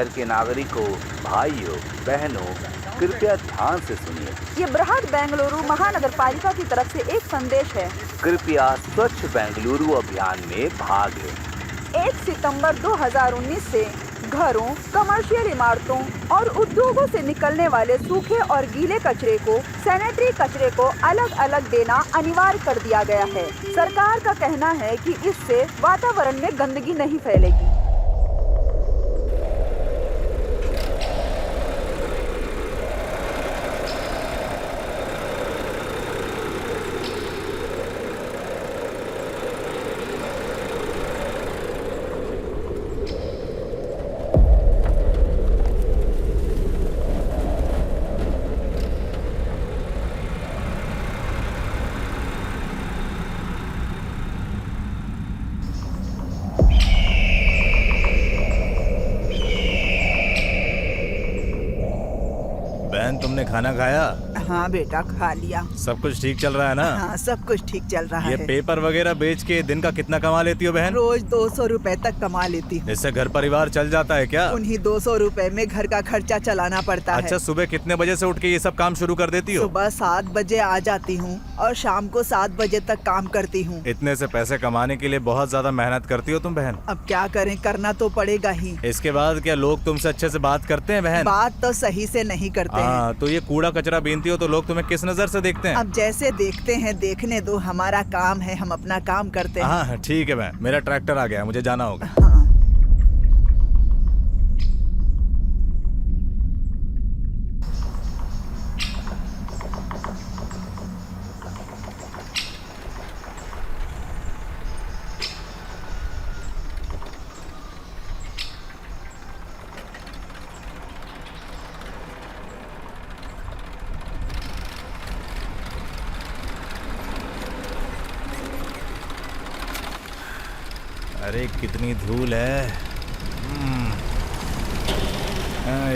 शहर के नागरिकों, भाइयों, बहनों, कृपया ध्यान से सुनिए। ये बृहद बेंगलुरु महानगर पालिका की तरफ से एक संदेश है। कृपया स्वच्छ बेंगलुरु अभियान में भाग लें। 1 सितंबर 2019 से घरों, कमर्शियल इमारतों और उद्योगों से निकलने वाले सूखे और गीले कचरे को सैनिटरी कचरे को अलग अलग देना अनिवार्य कर दिया गया है। सरकार का कहना है कि इससे वातावरण में गंदगी नहीं फैलेगी। बहन, तुमने खाना खाया? हाँ बेटा, खा लिया। सब कुछ ठीक चल रहा है ना? हाँ, सब कुछ ठीक चल रहा ये है। पेपर वगैरह बेच के दिन का कितना कमा लेती हो बहन? रोज 200 रुपए तक कमा लेती हूँ। इससे घर परिवार चल जाता है क्या? उन्हीं 200 रुपए में घर का खर्चा चलाना पड़ता है। अच्छा, सुबह कितने बजे से उठ के ये सब काम शुरू कर देती हो? सुबह 7 बजे आ जाती हूँ और शाम को 7 बजे तक काम करती हूँ। इतने से पैसे कमाने के लिए बहुत ज्यादा मेहनत करती हो तुम बहन। अब क्या करें, करना तो पड़ेगा ही। इसके बाद क्या लोग तुमसे अच्छे से बात करते हैं बहन? बात तो सही से नहीं करते हैं। हाँ, तो ये कूड़ा कचरा बीनती हो तो लोग तुम्हें किस नजर से देखते हैं? अब जैसे देखते हैं देखने दो, हमारा काम है, हम अपना काम करते हैं। हाँ ठीक है बहन, मेरा ट्रैक्टर आ गया, मुझे जाना होगा। हाँ। अरे कितनी धूल है।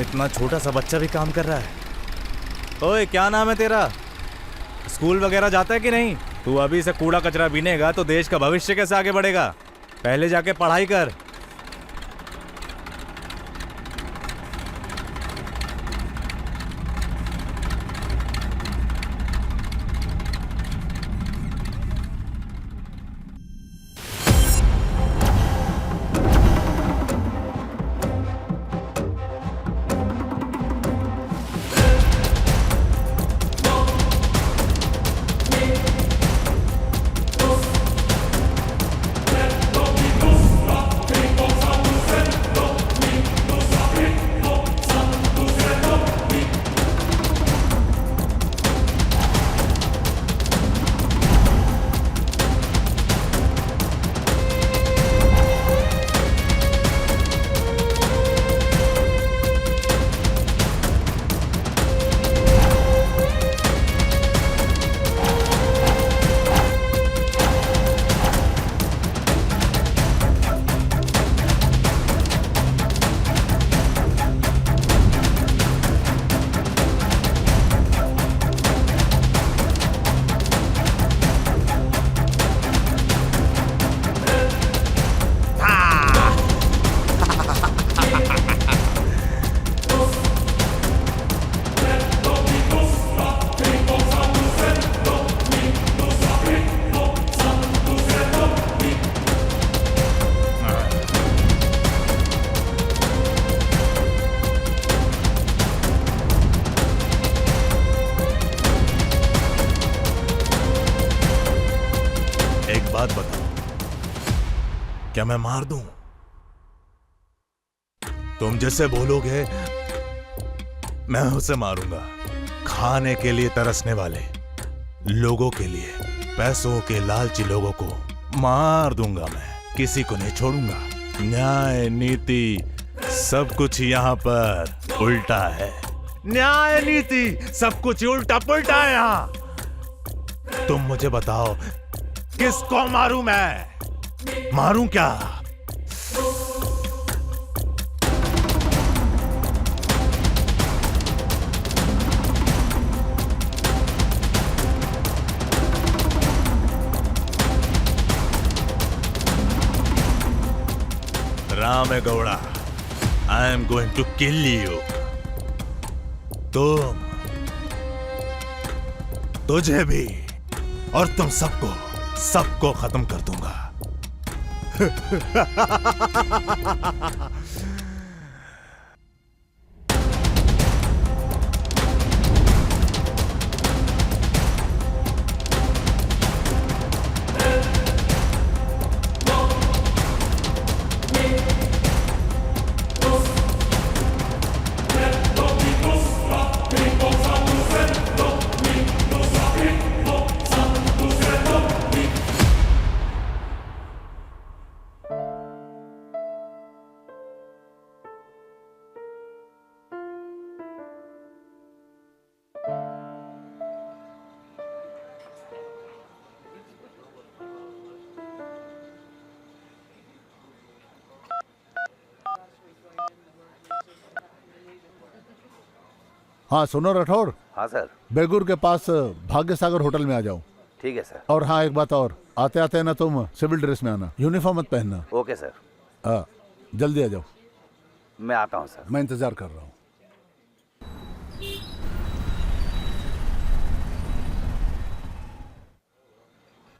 इतना छोटा सा बच्चा भी काम कर रहा है। ओए, क्या नाम है तेरा? स्कूल वगैरह जाता है कि नहीं? तू अभी से कूड़ा कचरा बीनेगा तो देश का भविष्य कैसे आगे बढ़ेगा? पहले जाके पढ़ाई कर। बात बताओ, क्या मैं मार दूं? तुम जैसे बोलोगे मैं उसे मारूंगा। खाने के लिए तरसने वाले लोगों के लिए, पैसों के लालची लोगों को मार दूंगा मैं, किसी को नहीं छोड़ूंगा। न्याय नीति सब कुछ यहाँ पर उल्टा है। न्याय नीति सब कुछ उल्टा पुल्टा है यहाँ। तुम मुझे बताओ किसको मारूं मैं? मारूं क्या? Ramegowda, I am going to kill you. तुझे भी और तुम सबको खत्म कर दूंगा। हाँ सुनो राठौर, हाँ सर। बेगूर के पास भाग्य सागर होटल में आ जाओ। ठीक है सर। और हाँ एक बात और, आते आते ना तुम सिविल ड्रेस में आना, यूनिफॉर्म मत पहनना। Okay sir. हाँ जल्दी आ जाओ। मैं आता हूँ सर। मैं इंतजार कर रहा हूँ।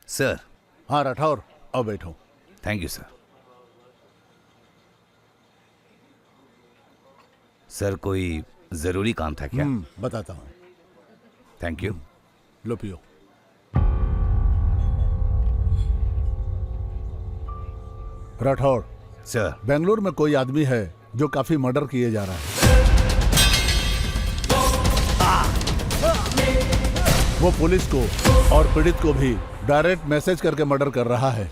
सर। हाँ राठौर, आओ बैठो। Thank you sir. सर कोई जरूरी काम था क्या? बताता हूँ। Thank you. लो पियो। राठौर सर। बेंगलुरु में कोई आदमी है जो काफी मर्डर किए जा रहा है। वो पुलिस को और पीड़ित को भी डायरेक्ट मैसेज करके मर्डर कर रहा है।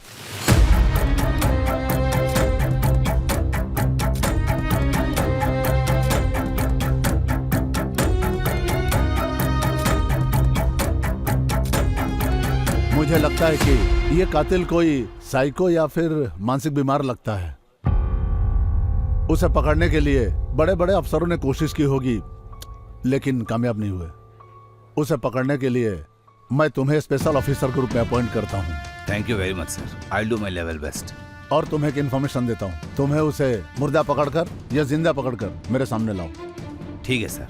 मुझे लगता है कि ये कातिल कोई साइको या फिर मानसिक बीमार लगता है। उसे पकड़ने के लिए बड़े बड़े अफसरों ने कोशिश की होगी लेकिन कामयाब नहीं हुए। उसे पकड़ने के लिए मैं तुम्हें स्पेशल ऑफिसर के रूप में अपॉइंट करता हूँ। Thank you very much sir. I do my level best. और तुम्हें एक इन्फॉर्मेशन देता हूँ, तुम्हें उसे मुर्दा पकड़कर या जिंदा पकड़कर मेरे सामने लाओ। ठीक है सर।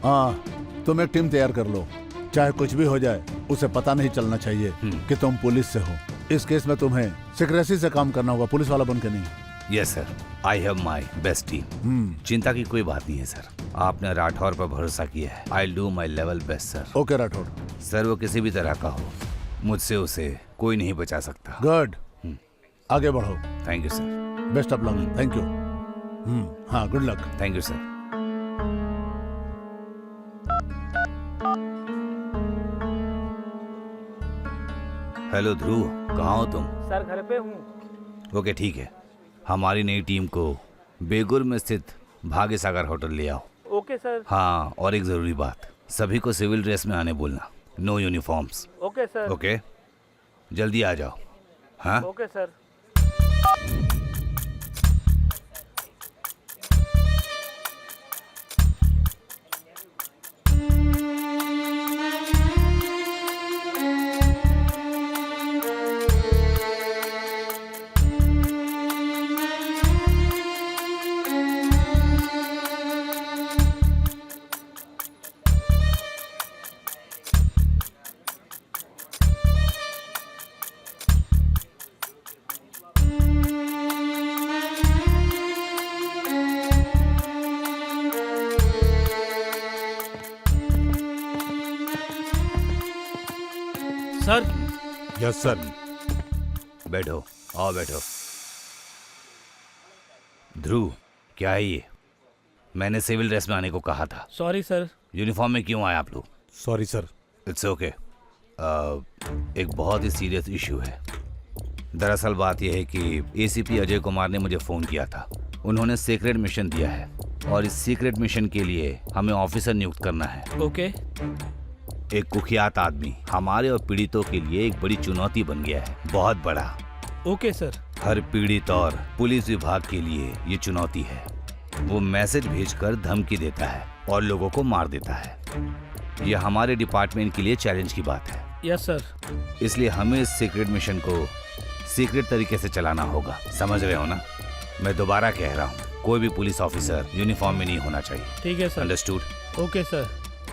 हाँ तुम एक टीम तैयार कर लो, चाहे कुछ भी हो जाए उसे पता नहीं चलना चाहिए कि तुम पुलिस से हो। इस केस में तुम्हें सिक्रेसी से काम करना होगा, पुलिस वाला बन के नहीं। Yes sir, I have my best team. चिंता की कोई बात नहीं है सर। आपने राठौर पर भरोसा किया है। I do my level best sir. Okay Rathore. Sir वो किसी भी तरह का हो, मुझसे उसे कोई नहीं बचा सकता। गुड, आगे बढ़ो। Thank you sir. Best of luck. Thank you. हाँ good luck. Thank you sir. Hello Dhruv, कहाँ हो तुम? सर घर पे हूँ। ओके ठीक है, हमारी नई टीम को बेगुर में स्थित भाग्य सागर होटल ले आओ। Okay sir. हाँ, और एक जरूरी बात, सभी को सिविल ड्रेस में आने बोलना, no uniforms. Okay sir. Okay, जल्दी आ जाओ। हाँ okay sir. Sir. Yes sir. बैठो, आओ बैठो। ध्रुव, क्या है ये? मैंने सिविल ड्रेस में आने को कहा था। Sorry sir. यूनिफॉर्म में क्यों आए आप लोग? Sorry sir. It's okay. एक बहुत ही सीरियस इशू है। दरअसल बात यह है कि एसीपी अजय कुमार ने मुझे फ़ोन किया था। उन्होंने सीक्रेट मिशन दिया है और इस सीक्रेट मिशन के लिए हमें ऑफिसर नियुक्त करना है। ओके। एक कुख्यात आदमी हमारे और पीड़ितों के लिए एक बड़ी चुनौती बन गया है, बहुत बड़ा। Okay sir. हर पीड़ित और पुलिस विभाग के लिए ये चुनौती है। वो मैसेज भेजकर धमकी देता है और लोगों को मार देता है। ये हमारे डिपार्टमेंट के लिए चैलेंज की बात है। Yes sir. इसलिए हमें इस सीक्रेट मिशन को सीक्रेट तरीके से चलाना होगा। समझ रहे हो ना? मैं दोबारा कह रहा हूँ, कोई भी पुलिस ऑफिसर यूनिफॉर्म में नहीं होना चाहिए। ठीक है सर। अंडरस्टूड? Okay sir.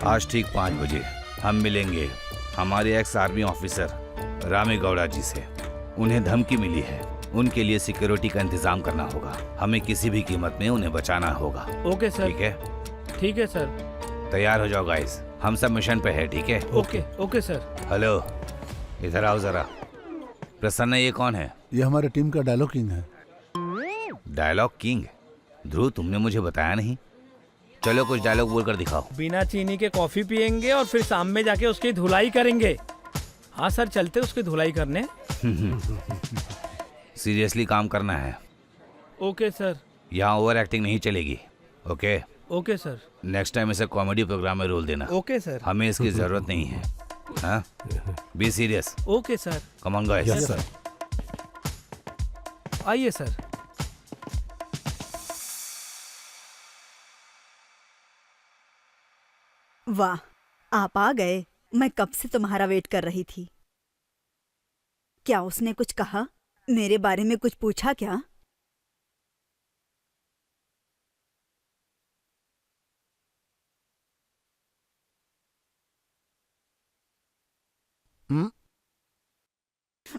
आज ठीक 5 बजे हम मिलेंगे हमारे एक्स आर्मी ऑफिसर रामे गौड़ा जी से। उन्हें धमकी मिली है, उनके लिए सिक्योरिटी का इंतजाम करना होगा। हमें किसी भी कीमत में उन्हें बचाना होगा। Okay sir. ठीक है? ठीक है सर। तैयार हो जाओ गाइस, हम सब मिशन पे है। ठीक है? Okay okay sir. हेलो, इधर आओ जरा। प्रसन्न, ये कौन है? ये हमारे टीम का डायलॉग किंग है। Dialogue king? ध्रुव, तुमने मुझे बताया नहीं। चलो कुछ डायलॉग बोलकर दिखाओ। बिना चीनी के कॉफी पियेंगे और फिर शाम में जाके उसकी धुलाई करेंगे। हाँ सर, चलते उसकी धुलाई करने। सीरियसली काम करना है। Okay sir. यहाँ ओवर एक्टिंग नहीं चलेगी। Okay? Okay sir. Next time इसे कॉमेडी प्रोग्राम में रोल देना। Okay sir. हमें इसकी जरूरत नहीं है। हाँ? Be serious. Okay sir. Come on guys. Yes sir. आइए सर। वाह, आप आ गए। मैं कब से तुम्हारा वेट कर रही थी। क्या उसने कुछ कहा? मेरे बारे में कुछ पूछा क्या?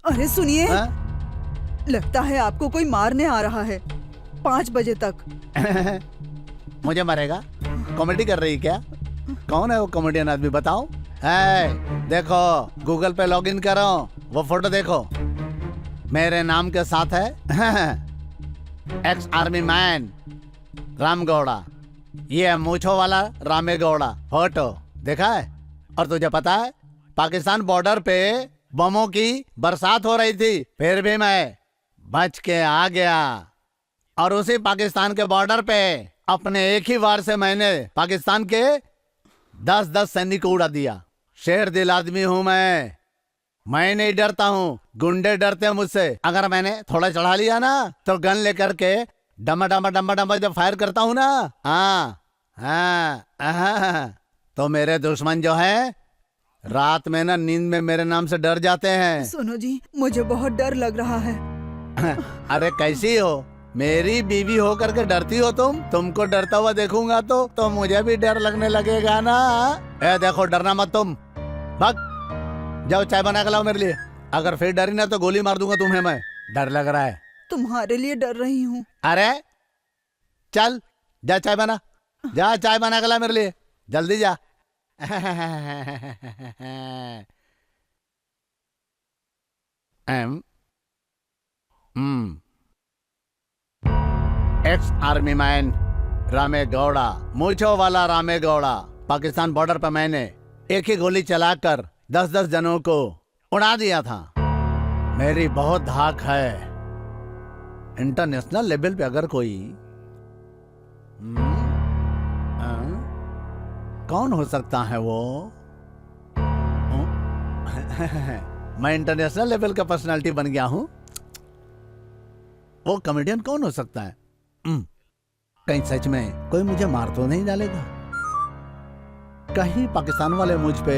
अरे सुनिए, हाँ? लगता है आपको कोई मारने आ रहा है 5 बजे तक। मुझे मारेगा? कॉमेडी कर रही क्या? कौन है वो कॉमेडियन आदमी, बताओ। है, देखो गूगल पे लॉगिन करो, वो फोटो देखो, मेरे नाम के साथ है। Ex army man Ram Gowda. ये है मूछों वाला रामे गौड़ा। फोटो देखा है? और तुझे पता है, पाकिस्तान बॉर्डर पे बमों की बरसात हो रही थी, फिर भी मैं बच के आ गया। और उसी पाकिस्तान के बॉर्डर पे अपने एक ही वार से मैंने पाकिस्तान के 10-10 सैनिक को उड़ा दिया। शेर दिल आदमी हूं मैं नहीं डरता हूँ, गुंडे डरते हैं मुझसे। अगर मैंने थोड़ा चढ़ा लिया ना तो गन लेकर के डमा डमा डमा डमा जब फायर करता हूँ ना, तो मेरे दुश्मन जो है रात में ना नींद में मेरे नाम से डर जाते हैं। सुनो जी, मुझे बहुत डर लग रहा है। अरे कैसी हो? मेरी बीवी होकर के डरती हो तुम? तुमको डरता हुआ देखूंगा तो मुझे भी डर लगने लगेगा ना। ए देखो, डरना मत तुम। भाग जाओ, चाय बना के लाओ मेरे लिए। अगर फिर डरी ना तो गोली मार दूंगा तुम्हें मैं। डर लग रहा है? तुम्हारे लिए डर रही हूँ। अरे चल जा, चाय बना, जा चाय बना के ला मेरे लिए, जल्दी जा। एक्स आर्मी मैन रामे गौड़ा, मूछों वाला रामे गौड़ा। पाकिस्तान बॉर्डर पर मैंने एक ही गोली चलाकर 10-10 जनों को उड़ा दिया था। मेरी बहुत धाक है। इंटरनेशनल लेवल पे अगर कोई कौन हो सकता है वो? मैं इंटरनेशनल लेवल का पर्सनालिटी बन गया हूं। वो कॉमेडियन कौन हो सकता है? कहीं सच में कोई मुझे मार तो नहीं डालेगा? कहीं पाकिस्तान वाले मुझ पे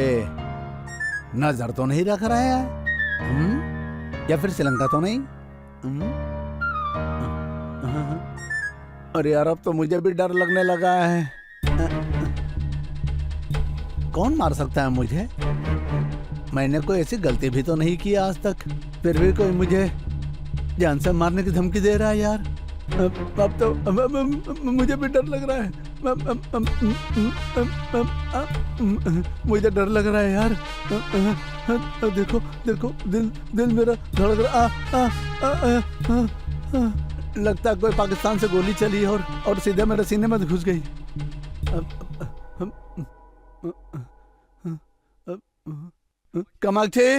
नजर तो नहीं रख रहे हैं? या फिर श्रीलंका तो नहीं? अरे यार, अब तो मुझे भी डर लगने लगा है। कौन मार सकता है मुझे? मैंने कोई ऐसी गलती भी तो नहीं की आज तक, फिर भी कोई मुझे जान से मारने की धमकी दे रहा है यार। अब तो मुझे भी डर लग रहा है। मुझे डर लग रहा है यार। देखो देखो, दिल मेरा धड़क रहा। लगता है कोई पाकिस्तान से गोली चली और सीधे मेरे सीने में घुस गई। कामाक्षी,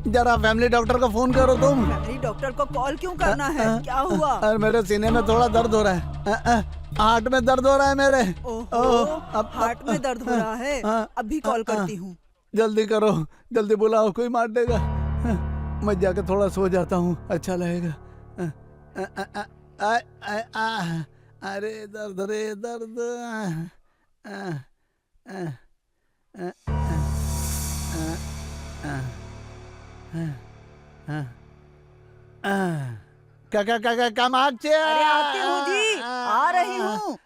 जरा फैमिली डॉक्टर को फोन करो तुम। फैमिली डॉक्टर को कॉल क्यों करना है? क्या हुआ? अरे मेरे सीने में थोड़ा दर्द हो रहा है। हार्ट में दर्द हो रहा है मेरे। अब हार्ट में दर्द हो रहा है। अभी कॉल करती हूँ। जल्दी करो, जल्दी बुलाओ, कोई मार देगा। मैं जाके थोड़ा सो जाता हूँ, अच्छा लगेगा। अरे दर्द, रे दर्द। कामाक्षी अरे आती हूँ जी, आ रही हूँ।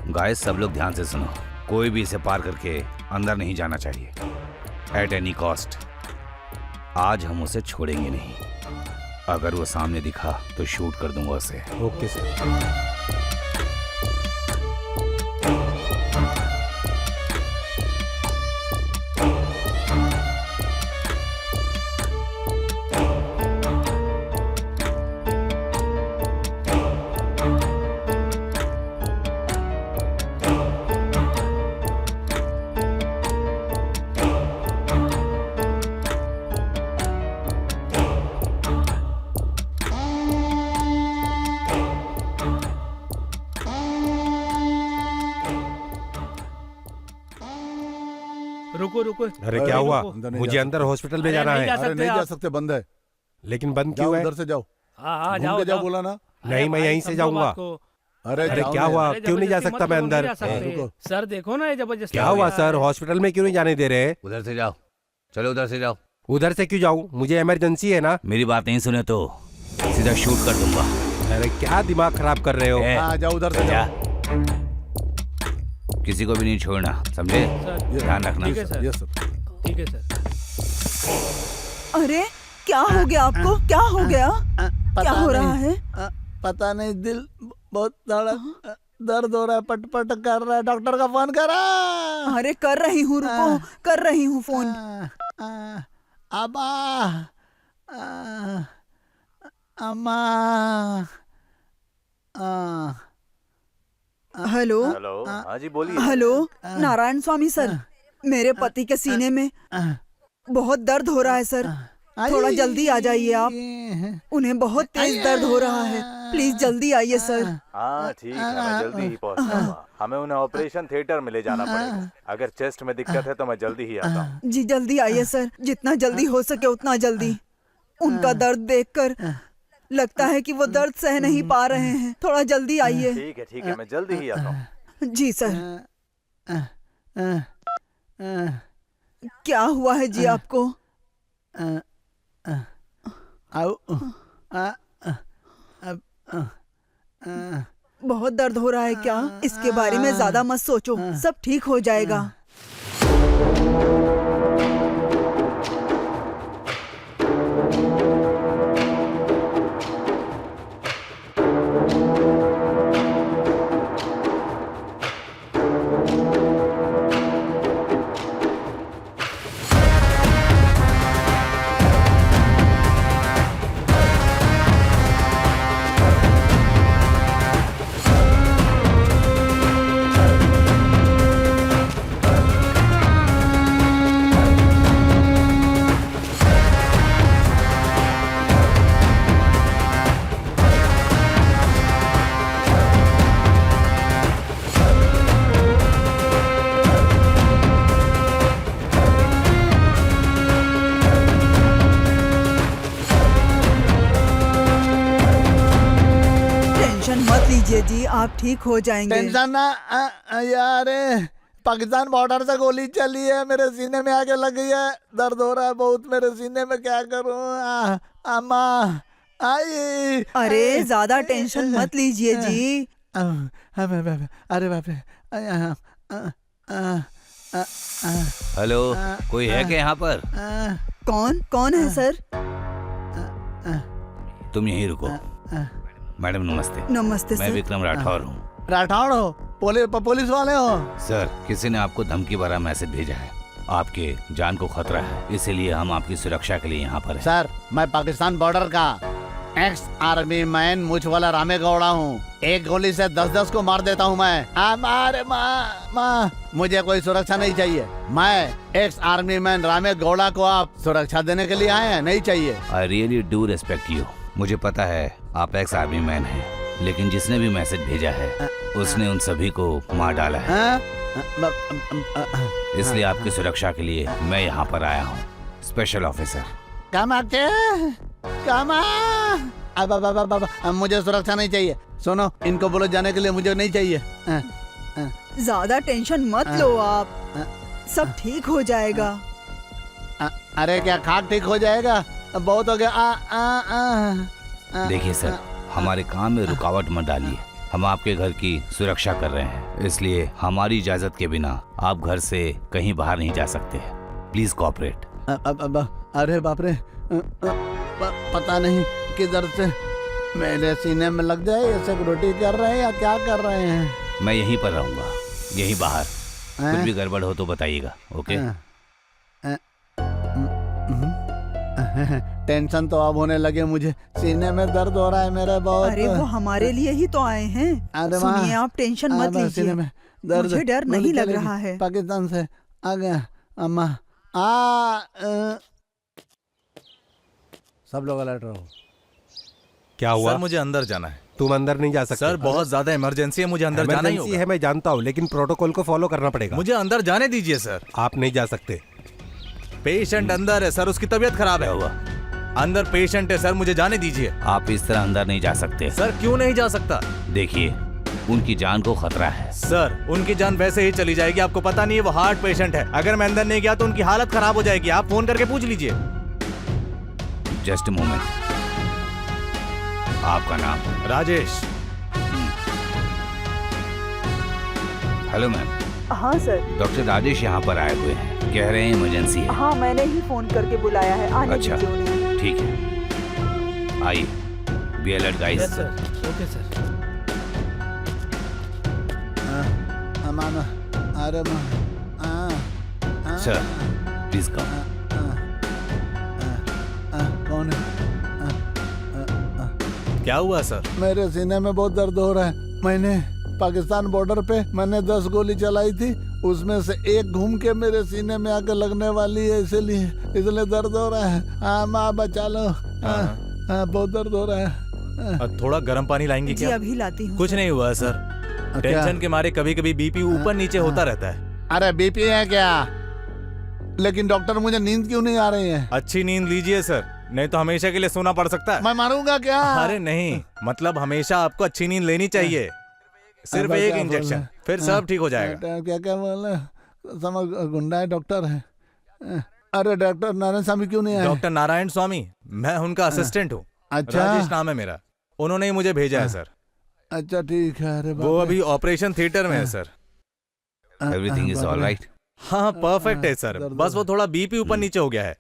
गाइस, सब लोग ध्यान से सुनो। कोई भी इसे पार करके अंदर नहीं जाना चाहिए एट एनी कॉस्ट। आज हम उसे छोड़ेंगे नहीं। अगर वो सामने दिखा तो शूट कर दूंगा उसे। Okay sir. रुको रुको। अरे क्या हुआ? अंदर नहीं मुझे जा अंदर हॉस्पिटल में अरे जाना नहीं है। जा अरे सकते नहीं जा आप। सकते, बंद है। लेकिन बंद जाओ, क्यों है? उधर से जाओ। हाँ घूम जाओ के जाओ जाओ। बोला ना। नहीं, मैं भाई, यहीं से समझो जाऊंगा। बात को। अरे अरे जाओ क्या ना। हुआ? अरे क्यों नहीं जा जबरदस्ती सकता मत मैं करो, नहीं अंदर? जा सकते। रुको। सर देखो ना, ये जबरदस्ती क्या हो हुआ गया सर? है। हॉस्पिटल में क्यों नहीं जाने दे रहे? उधर से जाओ, चलो उधर से जाओ। उधर से क्यों जाऊं? मुझे इमरजेंसी है ना। मेरी बात नहीं सुने तो सीधा शूट कर दूंगा। अरे क्या दिमाग खराब कर रहे हो? ए, हाँ, जाओ उधर से जा। जाओ। किसी को भी नहीं छोड़ना, समझे? सर ध्यान रखना। ठीक है सर। Yes sir. ठीक है सर। अरे क्या हो गया आपको? क्या हो गया? क्या हो रहा है? पता नहीं, दिल बहुत दर्द हो रहा है, पटपट कर रहा है। डॉक्टर का फोन करा। अरे कर रही हूँ, रुको, कर रही हूँ फोन। अबा, अम्मा। हेलो हाँ जी बोलिए। हेलो, नारायण स्वामी सर, मेरे पति के सीने में बहुत दर्द हो रहा है सर। थोड़ा जल्दी आ जाइए आप, उन्हें बहुत तेज दर्द हो रहा है। प्लीज जल्दी आइए सर। हाँ ठीक है, मैं जल्दी ही पहुंचूंगा। हमें उन्हें ऑपरेशन थिएटर में ले जाना पड़ेगा। अगर चेस्ट में दिक्कत है तो मैं जल्दी ही आता हूँ। जी जल्दी आइए सर, जितना जल्दी हो सके उतना जल्दी। उनका दर्द देखकर लगता है कि वो दर्द सह नहीं पा रहे हैं। थोड़ा जल्दी आइए। ठीक है, मैं जल्दी ही आता हूँ। जी सर। क्या हुआ है जी आपको? बहुत दर्द हो रहा है क्या? इसके बारे में ज्यादा मत सोचो, सब ठीक हो जाएगा। जी आप ठीक हो जाएंगे। टेंशन ना यार, पाकिस्तान बॉर्डर से गोली चली है, मेरे सीने में आके लग गई है। दर्द हो रहा है बहुत मेरे सीने में, क्या करूं? अम्मा आई। अरे ज्यादा टेंशन मत लीजिए जी। अरे बाप रे। हेलो, कोई है क्या यहाँ पर? कौन है सर? तुम यहीं रुको। मैडम नमस्ते। नमस्ते मैं सर। विक्रम राठौर हूँ। राठौड़ हो? पुलिस वाले हो? सर, किसी ने आपको धमकी भरा मैसेज भेजा है। आपके जान को खतरा है, इसीलिए हम आपकी सुरक्षा के लिए यहाँ पर हैं। सर, मैं पाकिस्तान बॉर्डर का एक्स आर्मी मैन मुझ वाला रामे गौड़ा हूँ। एक गोली से 10-10 को मार देता हूँ मैं। हमारे माँ, मुझे कोई सुरक्षा नहीं चाहिए। मैं एक्स आर्मी मैन रामे गौड़ा को आप सुरक्षा देने के लिए आए हैं? नहीं चाहिए। I really do respect you. मुझे पता है आप एक्स आर्मी मैन हैं, लेकिन जिसने भी मैसेज भेजा है उसने उन सभी को मार डाला है, हाँ? इसलिए आपकी सुरक्षा के लिए मैं यहाँ पर आया हूँ, स्पेशल ऑफिसर। अब मुझे सुरक्षा नहीं चाहिए। सुनो, इनको बोलो जाने के लिए मुझे नहीं चाहिए। ज्यादा टेंशन मत लो आप, सब ठीक हो जाएगा। अरे क्या खाक ठीक हो जाएगा? बहुत हो गया। देखिए सर, हमारे काम में रुकावट मत डालिए। हम आपके घर की सुरक्षा कर रहे हैं, इसलिए हमारी इजाजत के बिना आप घर से कहीं बाहर नहीं जा सकते। Please cooperate. अरे बाप रे, पता नहीं किधर से मेरे सीने में लग जाए। ये सिक्योरिटी कर रहे हैं या क्या कर रहे हैं? मैं यहीं पर रहूंगा, यहीं बाहर। कुछ भी गड़बड़ हो तो बताइएगा, ओके? टेंशन तो अब होने लगे मुझे, सीने में दर्द हो रहा है मेरे बहुत। अरे वो हमारे लिए ही तो आए हैं। अरे वाह। सुनिए, आप टेंशन मत सीने लीजिए, में दर्द, मुझे डर नहीं लग रहा है। पाकिस्तान से आ गया अम्मा। सब लोग अलर्ट रहो। क्या हुआ? सर मुझे अंदर जाना है। तुम अंदर नहीं जा सकते। सर बहुत ज्यादा इमरजेंसी है, मुझे अंदर जाना ही इमरजेंसी होगा। है, मैं जानता हूँ, लेकिन प्रोटोकॉल को फॉलो करना पड़ेगा। मुझे अंदर जाने दीजिए सर। आप नहीं जा सकते। पेशेंट अंदर है सर, उसकी तबीयत खराब है। हुआ? अंदर पेशेंट है सर, मुझे जाने दीजिए। आप इस तरह अंदर नहीं जा सकते। सर क्यों नहीं जा सकता? देखिए, उनकी जान को खतरा है। सर उनकी जान वैसे ही चली जाएगी, आपको पता नहीं है वो हार्ट पेशेंट है। अगर मैं अंदर नहीं गया तो उनकी हालत खराब हो जाएगी। आप फोन करके पूछ लीजिए। Just moment. आपका नाम? राजेश। हेलो मैम, हाँ सर। डॉक्टर राजेश यहाँ पर आए हुए हैं, कह रहे हैं इमरजेंसी है। हाँ, मैंने ही फोन करके बुलाया है, आने अच्छा, दीजिए उन्हें। ठीक है, आइए। Be alert guys. Yes sir, okay sir. अरे सर प्लीज कम। कौन है? क्या हुआ सर? मेरे सीने में बहुत दर्द हो रहा है। मैंने पाकिस्तान बॉर्डर पे 10 गोली चलाई थी, उसमें से एक घूम के मेरे सीने में आकर लगने वाली है, इसलिए दर्द हो रहा है। माँ बचा लो। बहुत दर्द हो रहा है। थोड़ा गर्म पानी लाएंगे जी क्या? अभी लाती हूँ। कुछ नहीं हुआ सर, टेंशन के मारे कभी कभी बीपी ऊपर नीचे होता रहता है। अरे बीपी है क्या? लेकिन डॉक्टर मुझे नींद क्यों नहीं आ रही है? अच्छी नींद लीजिए सर, नहीं तो हमेशा के लिए सोना पड़ सकता है। मैं मारूंगा क्या? अरे नहीं, मतलब हमेशा आपको अच्छी नींद लेनी चाहिए। सिर्फ एक इंजेक्शन, फिर सब ठीक हो जाएगा। क्या क्या बोले? समझ, गुंडा है डॉक्टर है। अरे डॉक्टर नारायण स्वामी क्यों नहीं आए? डॉक्टर नारायण स्वामी, मैं उनका असिस्टेंट हूँ। अच्छा। राजेश नाम है मेरा, उन्होंने ही मुझे भेजा है सर। अच्छा ठीक है। अरे वो अभी ऑपरेशन थिएटर में है sir. Everything is all right? हाँ परफेक्ट है सर, बस वो थोड़ा बीपी ऊपर नीचे हो गया है।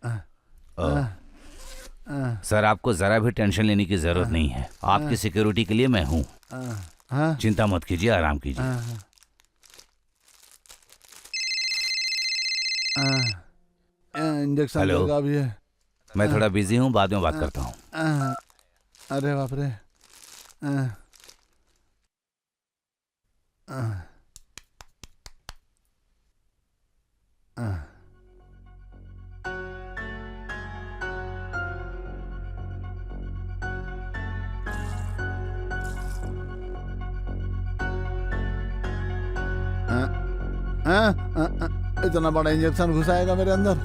सर आपको जरा भी टेंशन लेने की जरूरत नहीं है, आपकी सिक्योरिटी के लिए मैं हूँ। चिंता मत कीजिए, आराम कीजिए। Injection hello. लगा भी है। मैं थोड़ा बिजी हूँ, बाद में बात करता हूँ। अरे बाप रे। इतना बड़ा इंजेक्शन घुसाएगा मेरे अंदर?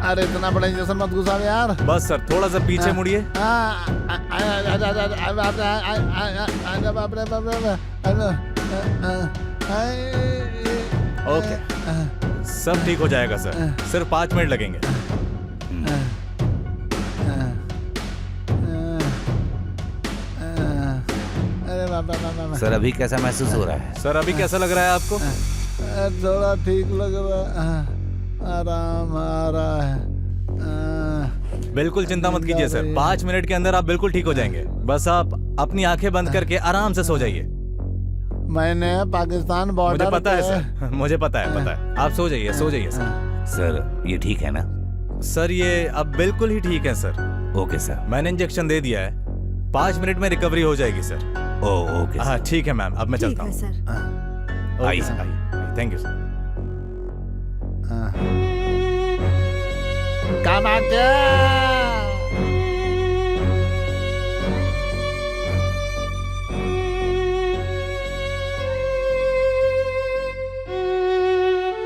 अरे इतना बड़ा इंजेक्शन मत घुसाओ यार। बस सर थोड़ा सा पीछे मुड़िए। ओके, सब ठीक हो जाएगा सर, सिर्फ 5 मिनट लगेंगे। सर अभी कैसा महसूस हो रहा है? सर अभी कैसा लग रहा है आपको? थोड़ा ठीक लग रहा है, आराम आ रहा है। बिल्कुल चिंता मत कीजिए सर, 5 मिनट के अंदर आप बिल्कुल ठीक हो जाएंगे। बस आप अपनी आंखें बंद करके आराम से सो जाइए। मैंने पाकिस्तान बॉर्डर, मुझे पता है सर, मुझे पता है। आप सो जाइए, सो जाइए सर। सर ये ठीक है ना? सर ये अब बिल्कुल ही ठीक है सर। Okay sir. मैंने इंजेक्शन दे दिया है, 5 मिनट में रिकवरी हो जाएगी सर। ओ ओके हाँ ठीक है मैम, अब मैं ठीक चलता है हूँ। सर। आइए, आइए, थैंक यू सर।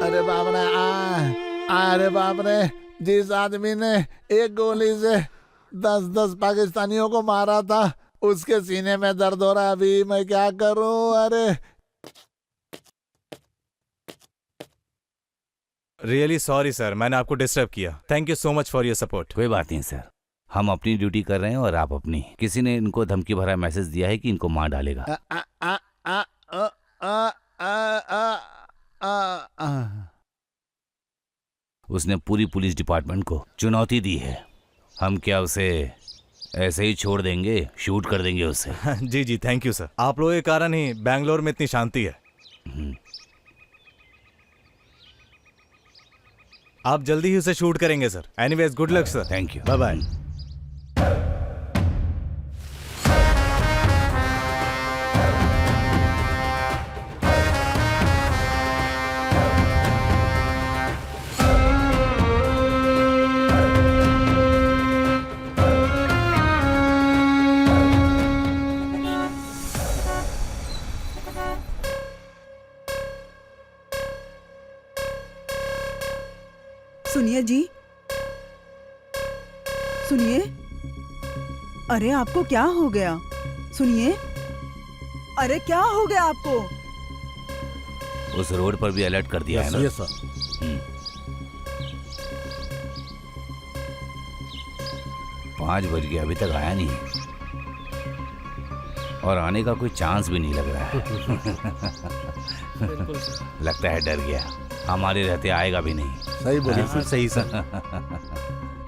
अरे बाप रे, अरे बाप रे, जिस आदमी ने एक गोली से 10-10 पाकिस्तानियों को मारा था, उसके सीने में दर्द हो रहा है। अभी मैं क्या करूं? अरे रियली सॉरी सर, मैंने आपको डिस्टर्ब किया। Thank you so much for your support. कोई बात नहीं सर, हम अपनी ड्यूटी कर रहे हैं और आप अपनी। किसी ने इनको धमकी भरा मैसेज दिया है कि इनको मार डालेगा। आ, आ, आ, आ, आ, आ, आ, आ, आ। उसने पूरी पुलिस डिपार्टमेंट को चुनौती दी है। हम क्या उसे ऐसे ही छोड़ देंगे? शूट कर देंगे उसे। जी जी, थैंक यू सर। आप लोगों के कारण ही बैंगलोर में इतनी शांति है। आप जल्दी ही उसे शूट करेंगे sir. Anyways, good luck sir. Thank you, bye bye. सुनिए जी, सुनिए। अरे आपको क्या हो गया? सुनिए, अरे क्या हो गया आपको? उस रोड पर भी अलर्ट कर दिया है ना? Yes sir. 5 बज गए, अभी तक आया नहीं और आने का कोई चांस भी नहीं लग रहा है। बिल्कुल सर। लगता है डर गया, हमारे रहते आएगा भी नहीं। सही बोलिए। बिल्कुल सही सर।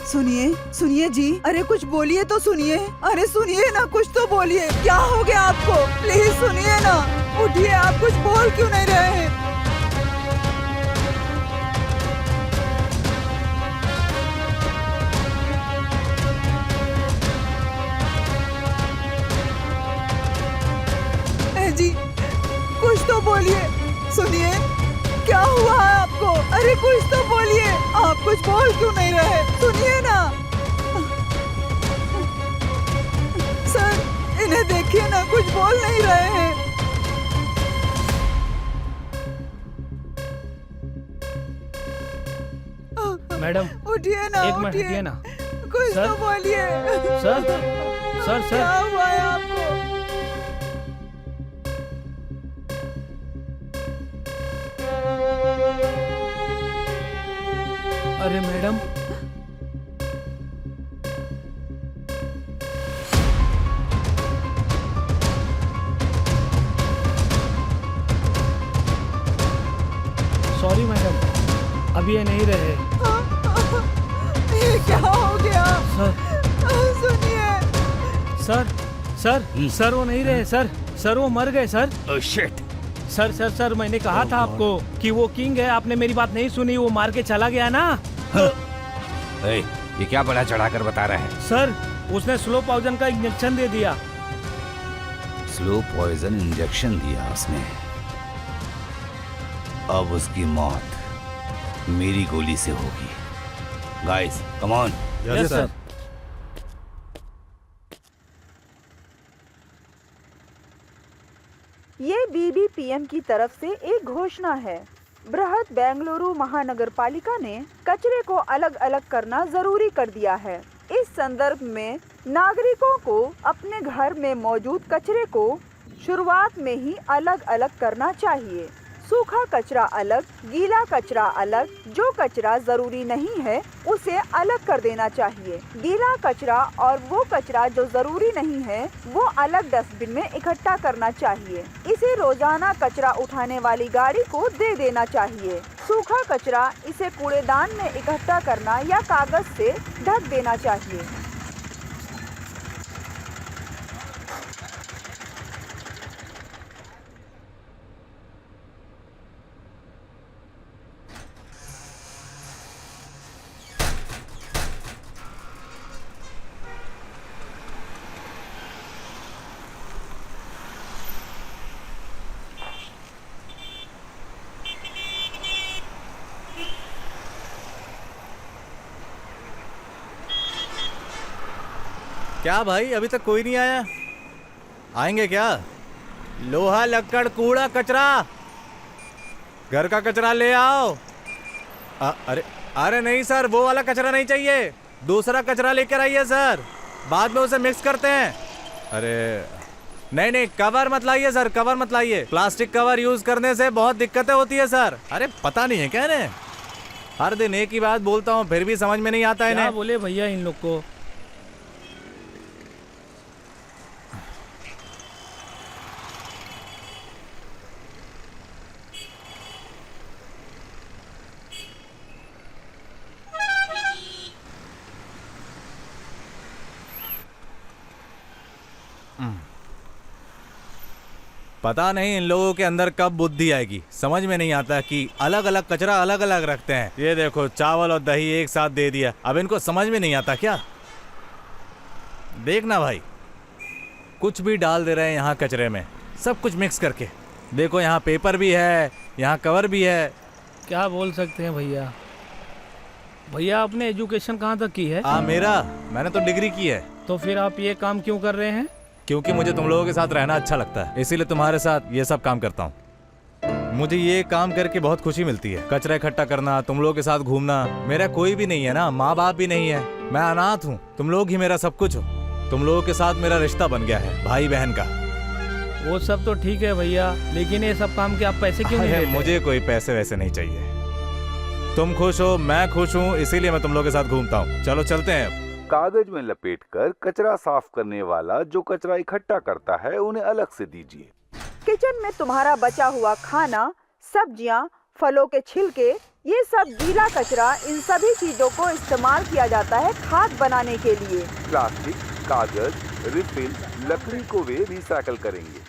सुनिए, सुनिए जी, अरे कुछ बोलिए तो सुनिए। अरे सुनिए ना, कुछ तो बोलिए। क्या हो गया आपको? प्लीज सुनिए ना, उठिए। आप कुछ बोल क्यों नहीं रहे हैं? ए जी, कुछ तो बोलिए। सुनिए, क्या हुआ है आपको? अरे कुछ तो बोलिए। आप कुछ बोल क्यों नहीं रहे? सुनिए ना सर, इन्हें देखिए ना, कुछ बोल नहीं रहे हैं। मैडम, उठिए ना, एक मिनट उठिए। हटिए ना। कुछ सर? तो बोलिए। Sir, sir, sir. क्या हुआ है आपको? अरे मैडम, सॉरी मैडम, अभी ये नहीं रहे। ये क्या हो गया? सर, सुनिए। सर वो नहीं रहे सर। सर वो मर गए सर। Oh shit. सर मैंने कहा था आपको कि वो किंग है। आपने मेरी बात नहीं सुनी, वो मार के चला गया ना। ए, ये क्या बड़ा चढ़ाकर बता रहा है? सर, उसने स्लो पॉइजन का इंजेक्शन दे दिया। स्लो पॉइजन इंजेक्शन दिया उसने। अब उसकी मौत मेरी गोली से होगी। Guys, come on. Yes sir. ये बीबीपीएम की तरफ से एक घोषणा है। बृहद बेंगलुरु महानगर पालिका ने कचरे को अलग अलग करना जरूरी कर दिया है। इस संदर्भ में नागरिकों को अपने घर में मौजूद कचरे को शुरुआत में ही अलग अलग करना चाहिए। सूखा कचरा अलग, गीला कचरा अलग। जो कचरा जरूरी नहीं है उसे अलग कर देना चाहिए। गीला कचरा और वो कचरा जो जरूरी नहीं है वो अलग डस्टबिन में इकट्ठा करना चाहिए। इसे रोजाना कचरा उठाने वाली गाड़ी को दे देना चाहिए। सूखा कचरा इसे कूड़ेदान में इकट्ठा करना या कागज से ढक देना चाहिए। क्या भाई, अभी तक कोई नहीं आया? आएंगे क्या? लोहा लक्कड़ कूड़ा कचरा, घर का कचरा ले आओ। अरे अरे नहीं सर, वो वाला कचरा नहीं चाहिए, दूसरा कचरा लेकर आइए सर, बाद में उसे मिक्स करते हैं। अरे नहीं नहीं, कवर मत लाइए सर, कवर मत लाइए, प्लास्टिक कवर यूज करने से बहुत दिक्कतें होती है सर। अरे पता नहीं है क्या इन्हें, हर दिन एक ही बात बोलता हूँ फिर भी समझ में नहीं आता है इन्हें। बोले भैया इन लोग को? पता नहीं इन लोगों के अंदर कब बुद्धि आएगी, समझ में नहीं आता कि अलग अलग कचरा अलग अलग रखते हैं। ये देखो चावल और दही एक साथ दे दिया, अब इनको समझ में नहीं आता क्या? देखना भाई, कुछ भी डाल दे रहे हैं यहाँ कचरे में, सब कुछ मिक्स करके। देखो यहाँ पेपर भी है, यहाँ कवर भी है। क्या बोल सकते हैं भैया? भैया आपने एजुकेशन कहाँ तक की है? मेरा, मैंने तो डिग्री की है। तो फिर आप ये काम क्यों कर रहे हैं? क्योंकि मुझे तुम लोगों के साथ रहना अच्छा लगता है, इसीलिए तुम्हारे साथ ये सब काम करता हूँ। मुझे ये काम करके बहुत खुशी मिलती है, कचरा इकट्ठा करना, तुम लोगों के साथ घूमना। मेरा कोई भी नहीं है ना, माँ बाप भी नहीं है, मैं अनाथ हूँ, तुम लोग ही मेरा सब कुछ हो। तुम लोगों के साथ मेरा रिश्ता बन गया है भाई बहन का। वो सब तो ठीक है भैया, लेकिन ये सब काम के आप पैसे क्यों नहीं लेते? मुझे कोई पैसे वैसे नहीं चाहिए, तुम खुश हो मैं खुश हूँ, इसीलिए मैं तुम लोगों के साथ घूमता हूँ। चलो चलते हैं। कागज में लपेटकर कचरा साफ करने वाला जो कचरा इकट्ठा करता है उन्हें अलग से दीजिए। किचन में तुम्हारा बचा हुआ खाना, सब्जियां, फलों के छिलके, ये सब गीला कचरा, इन सभी चीजों को इस्तेमाल किया जाता है खाद बनाने के लिए। प्लास्टिक, कागज, रिफिल, लकड़ी को वे रिसाइकल करेंगे।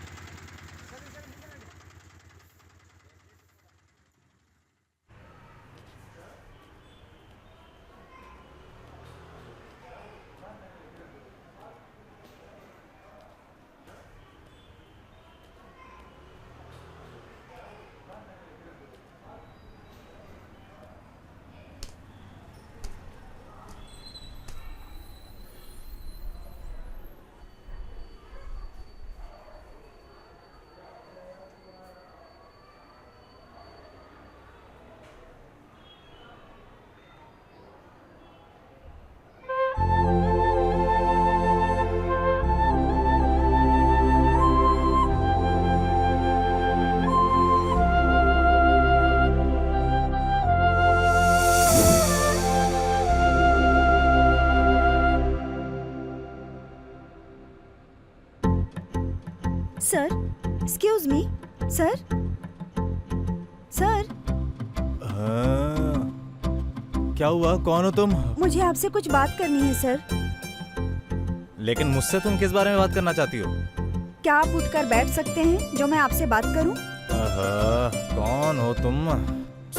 Sir, excuse me sir. Sir, क्या हुआ, कौन हो तुम? मुझे आपसे कुछ बात करनी है सर। लेकिन मुझसे तुम किस बारे में बात करना चाहती हो? क्या आप उठकर बैठ सकते हैं जो मैं आपसे बात करूं? कौन हो तुम?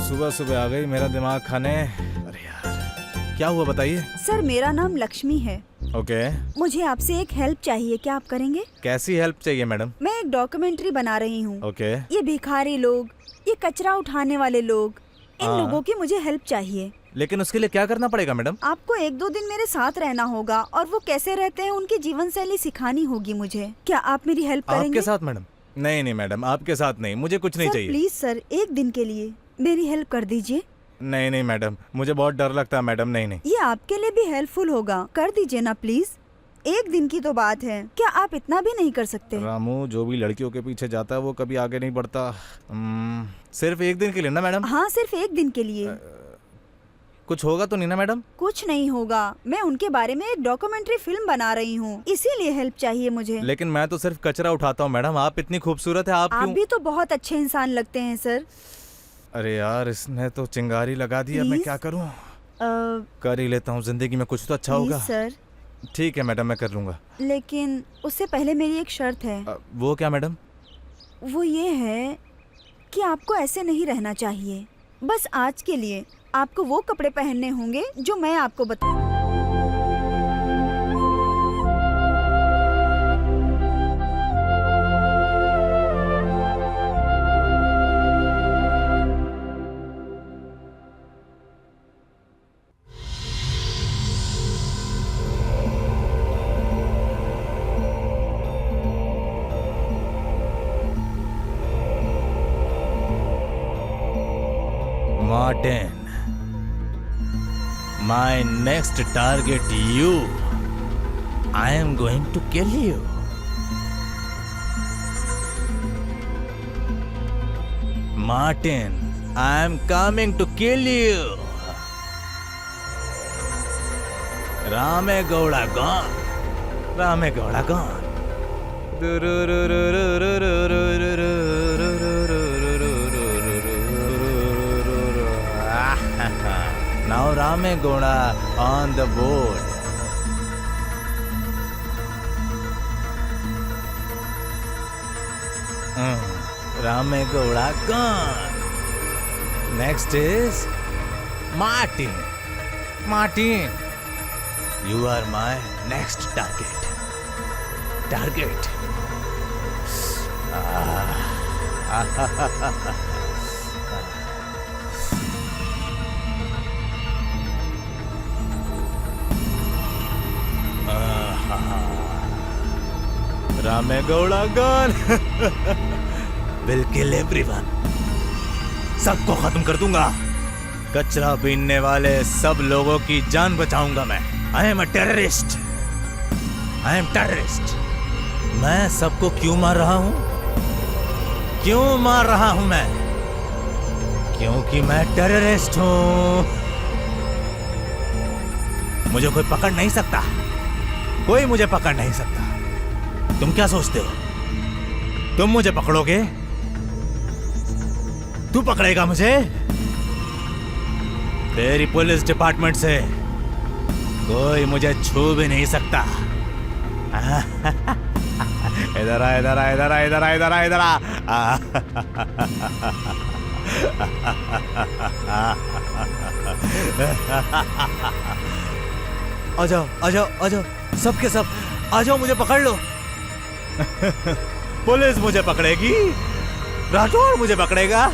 सुबह सुबह आ गई मेरा दिमाग खाने। अरे यार, क्या हुआ बताइए। सर, मेरा नाम लक्ष्मी है। ओके। मुझे आपसे एक हेल्प चाहिए, क्या आप करेंगे? कैसी हेल्प चाहिए मैडम? मैं एक डॉक्यूमेंट्री बना रही हूँ। ओके। ये भिखारी लोग, ये कचरा उठाने वाले लोग, इन लोगों की मुझे हेल्प चाहिए। लेकिन उसके लिए क्या करना पड़ेगा मैडम? आपको 1-2 दिन मेरे साथ रहना होगा और वो कैसे रहते हैं उनकी जीवन शैली सिखानी होगी मुझे। क्या आप मेरी हेल्प करेंगे? आपके साथ मैडम? नहीं नहीं मैडम, आपके साथ नहीं, मुझे कुछ नहीं चाहिए। प्लीज सर, 1 दिन के लिए मेरी हेल्प कर दीजिए। नहीं नहीं मैडम, मुझे बहुत डर लगता है मैडम। नहीं नहीं, ये आपके लिए भी हेल्पफुल होगा, कर दीजिए ना प्लीज। 1 दिन की तो बात है, क्या आप इतना भी नहीं कर सकते? रामू, जो भी लड़कियों के पीछे जाता है वो कभी आगे नहीं बढ़ता। सिर्फ 1 दिन के लिए ना मैडम? हाँ, सिर्फ 1 दिन के लिए। कुछ होगा तो नहीं ना मैडम? कुछ नहीं होगा, मैं उनके बारे में एक डॉक्यूमेंट्री फिल्म बना रही हूँ, इसीलिए हेल्प चाहिए मुझे। लेकिन मैं तो सिर्फ कचरा उठाता हूँ मैडम, आप इतनी खूबसूरत है, आप क्यों? भी तो बहुत अच्छे इंसान लगते हैं सर। अरे यार, इसने तो चिंगारी लगा दी, अब मैं क्या करूँ? कर ही लेता हूँ, जिंदगी में कुछ तो अच्छा होगा। सर ठीक है मैडम, मैं कर लूंगा। लेकिन उससे पहले मेरी एक शर्त है। वो क्या मैडम? वो ये है कि आपको ऐसे नहीं रहना चाहिए। बस आज के लिए आपको वो कपड़े पहनने होंगे जो मैं आपको बता। Martin, my next target you. I am going to kill you. Martin, I am coming to kill you. Ramegowda gone. Ramegowda gone. Now Ramegowda on the board. Ramegowda gone. Next is Martin. Martin, you are my next target. Target. Ramegowda gone. Will kill everyone. सबको खत्म कर दूंगा. कचरा बीनने वाले सब लोगों की जान बचाऊंगा मैं. I am a terrorist. I am terrorist. मैं सबको क्यों मार रहा हूं? क्यों मार रहा हूं मैं? क्योंकि मैं टेररिस्ट हूं. मुझे कोई पकड़ नहीं सकता. कोई मुझे पकड़ नहीं सकता. तुम क्या सोचते हो? तुम मुझे पकड़ोगे? तू पकड़ेगा मुझे? तेरी पुलिस डिपार्टमेंट से कोई मुझे छू भी नहीं सकता. इधर आ, इधर आ, इधर आ, इधर आ, इधर आ, इधर आ. आ जाओ, आ जाओ, आ जाओ, सबके सब आ जाओ, मुझे पकड़ लो. पुलिस मुझे पकड़ेगी, राठौड़ मुझे पकड़ेगा.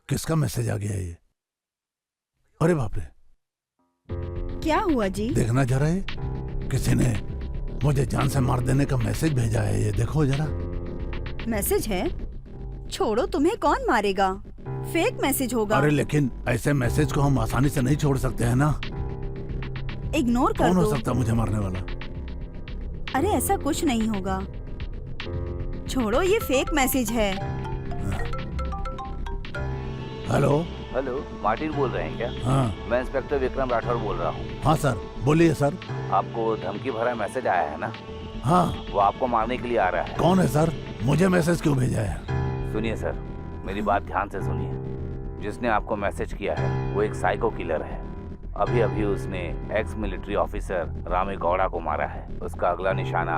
किसका मैसेज आ गया ये? अरे बाप रे, क्या हुआ जी? देखना जरा, ये किसी ने मुझे जान से मार देने का मैसेज भेजा है. ये देखो जरा. मैसेज है? छोड़ो, तुम्हें कौन मारेगा? फेक मैसेज होगा. अरे लेकिन ऐसे मैसेज को हम आसानी से नहीं छोड़ सकते हैं ना. इग्नोर कर कौन दो. हो सकता मुझे मारने वाला? अरे ऐसा कुछ नहीं होगा. छोड़ो, ये फेक मैसेज है. हेलो. हेलो, मार्टिन बोल रहे हैं क्या? हाँ. मैं इंस्पेक्टर विक्रम राठौर बोल रहा हूँ. हाँ सर, बोलिए सर. आपको धमकी भरा मैसेज आया है ना? हाँ. वो आपको मारने के लिए आ रहा है. कौन है सर? मुझे मैसेज क्यों भेजा है? सुनिए सर, मेरी बात ध्यान से सुनिए. जिसने आपको मैसेज किया है वो एक साइको किलर है. अभी अभी उसने एक्स मिलिट्री ऑफिसर रामेगौड़ा को मारा है. उसका अगला निशाना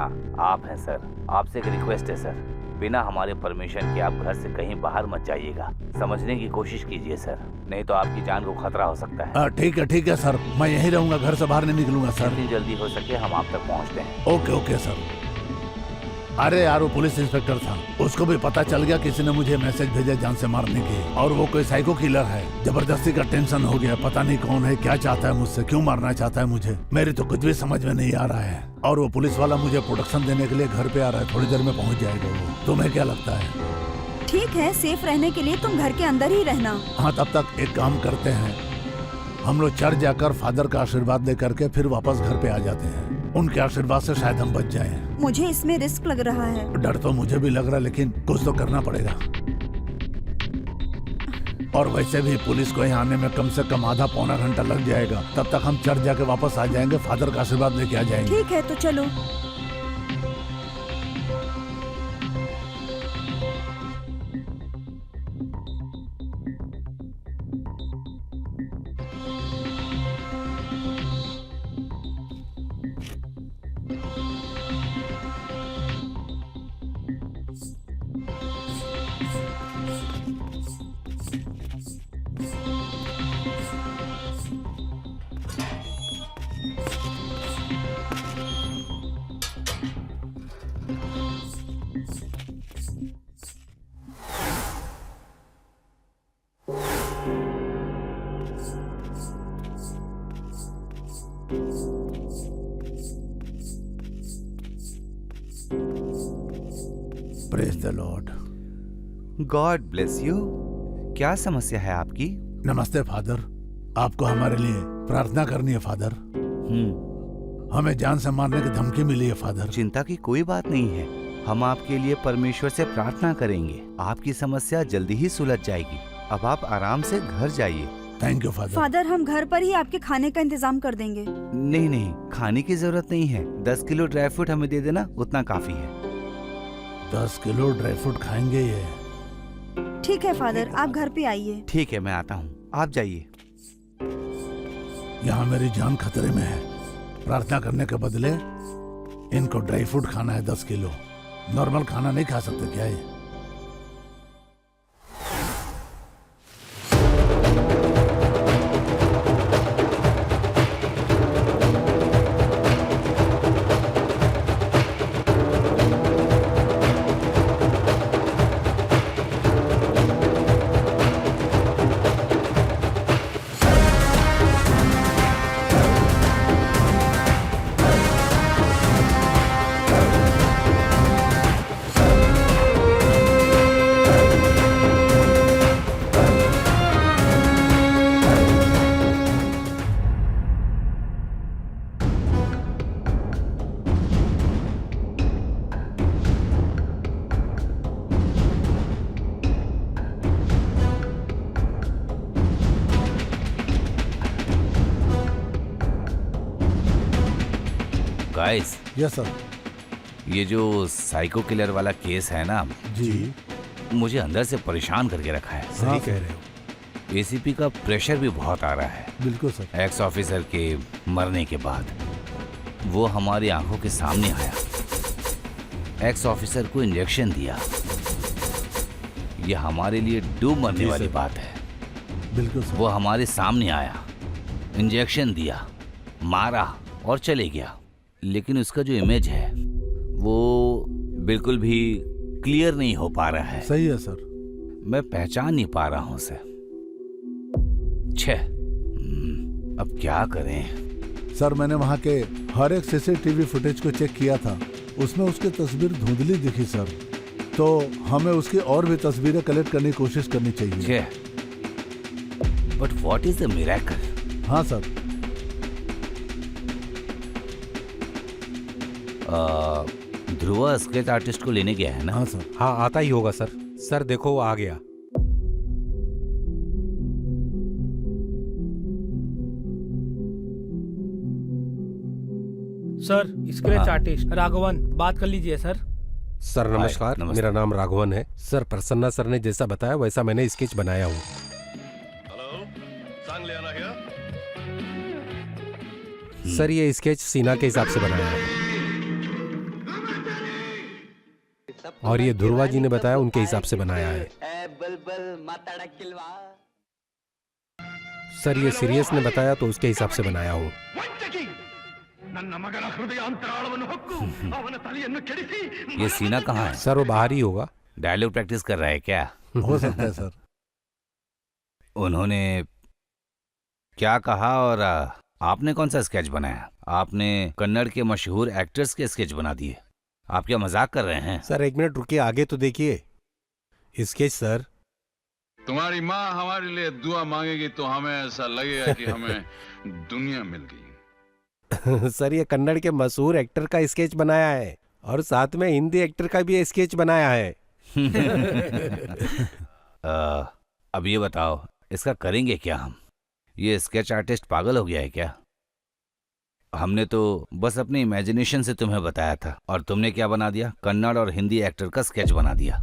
आप हैं सर. आपसे एक रिक्वेस्ट है सर, बिना हमारे परमिशन के आप घर से कहीं बाहर मत जाइएगा. समझने की कोशिश कीजिए सर, नहीं तो आपकी जान को खतरा हो सकता है. ठीक है सर, मैं यहीं रहूंगा, घर से बाहर नहीं निकलूंगा सर. जितनी जल्दी हो सके हम आप तक पहुंचते हैं. Okay sir. अरे यार, वो पुलिस इंस्पेक्टर था, उसको भी पता चल गया किसी ने मुझे मैसेज भेजा जान से मारने के, और वो कोई साइको किलर है. जबरदस्ती का टेंशन हो गया. पता नहीं कौन है, क्या चाहता है मुझसे, क्यों मारना चाहता है मुझे. मेरी तो कुछ भी समझ में नहीं आ रहा है. और वो पुलिस वाला मुझे प्रोटेक्शन देने के लिए घर पे आ रहा है. थोड़ी देर में पहुंच जाएगा वो. तुम्हें क्या लगता है? ठीक है, सेफ रहने के लिए तुम घर के अंदर ही रहना. हाँ, तब तक एक काम करते हैं, हम लोग चर्च जाकर फादर का आशीर्वाद दे करके फिर वापस घर पे आ जाते हैं. उनके आशीर्वाद से शायद हम बच जाएं. मुझे इसमें रिस्क लग रहा है. डर तो मुझे भी लग रहा है, लेकिन कुछ तो करना पड़ेगा. और वैसे भी पुलिस को यहाँ आने में कम से कम आधा पौना घंटा लग जाएगा. तब तक हम चर्च जाके वापस आ जाएंगे, फादर का आशीर्वाद लेके आ जाएंगे. ठीक है, तो चलो. Praise the Lord. God bless you. क्या समस्या है आपकी? नमस्ते फादर, आपको हमारे लिए प्रार्थना करनी है फादर। हमें जान से मारने की धमकी मिली है फादर। चिंता की कोई बात नहीं है, हम आपके लिए परमेश्वर से प्रार्थना करेंगे। आपकी समस्या जल्दी ही सुलझ जाएगी। अब आप आराम से घर जाइए। Thank you father. फादर, हम घर पर ही आपके खाने का इंतजाम कर देंगे। नहीं नहीं, खाने की जरूरत नहीं है। 10 किलो ड्राई फ्रूट हमें दे देना, उतना काफी है। 10 किलो ड्राई फ्रूट खाएंगे ये? ठीक है फादर, आप घर पे आइए। ठीक है, मैं आता हूँ, आप जाइए। यहाँ मेरी जान खतरे में है। प्रार्थना करने के बदले इनको ड्राई फ्रूट खाना है 10 किलो। नॉर्मल खाना नहीं खा सकते क्या ये? Guys, yes sir. ये जो साइको किलर वाला केस है ना, जी, मुझे अंदर से परेशान करके रखा है। सही कह रहे हो। एसीपी का प्रेशर भी बहुत आ रहा है। बिल्कुल सर। एक्स ऑफिसर के मरने के बाद वो हमारी आंखों के सामने आया। एक्स ऑफिसर को इंजेक्शन दिया। ये हमारे लिए डूब मरने वाली बात है। बिल्कुल सर। वो हमारे सामने आया, इंजेक्शन दिया, मारा और चले गया। लेकिन उसका जो इमेज है वो बिल्कुल भी क्लियर नहीं हो पा रहा है। सही है सर। मैं पहचान नहीं पा रहा हूं उसे। अब क्या करें? सर, मैंने वहाँ के हर एक सीसीटीवी फुटेज को चेक किया था। उसमें उसकी तस्वीर धुंधली दिखी सर। तो हमें उसकी और भी तस्वीरें कलेक्ट करने की कोशिश करनी चाहिए। But what is the miracle? हाँ सर। ध्रुव स्केच आर्टिस्ट को लेने गया है ना? हाँ सर। हाँ, आता ही होगा सर। सर देखो, वो आ गया। सर, स्क्रैच आर्टिस्ट राघवन, बात कर लीजिए सर। सर नमस्कार, नमस्कार। मेरा नाम राघवन है। सर, प्रसन्ना सर ने जैसा बताया वैसा मैंने स्केच बनाया हूँ। सर, ये स्केच सीना के हिसाब से बनाया है और ये ध्रुवा जी ने बताया उनके हिसाब से बनाया है। सर, ये सीरियस ने बताया तो उसके हिसाब से बनाया हूँ। ये सीना कहाँ है? सर, वो बाहर ही होगा। डायलॉग प्रैक्टिस कर रहा है क्या? हो सकता है सर। उन्होंने क्या कहा और आपने कौन सा स्केच बनाया? आपने कन्नड़ के मशहूर एक्टर्स के स्केच बना दिए। आप क्या मजाक कर रहे हैं? सर, 1 मिनट रुकिए, आगे तो देखिए। Sketch sir. तुम्हारी माँ हमारे लिए दुआ मांगेगी तो हमें ऐसा लगेगा कि हमें दुनिया मिल गई। सर, ये कन्नड़ के मशहूर एक्टर का स्केच बनाया है और साथ में हिंदी एक्टर का भी स्केच बनाया है। अब ये बताओ, इसका करेंगे क्या हम? ये स्केच आर्टिस्ट पागल हो गया है क्या? हमने तो बस अपनी इमेजिनेशन से तुम्हें बताया था और तुमने क्या बना दिया? कन्नड़ और हिंदी एक्टर का स्केच बना दिया।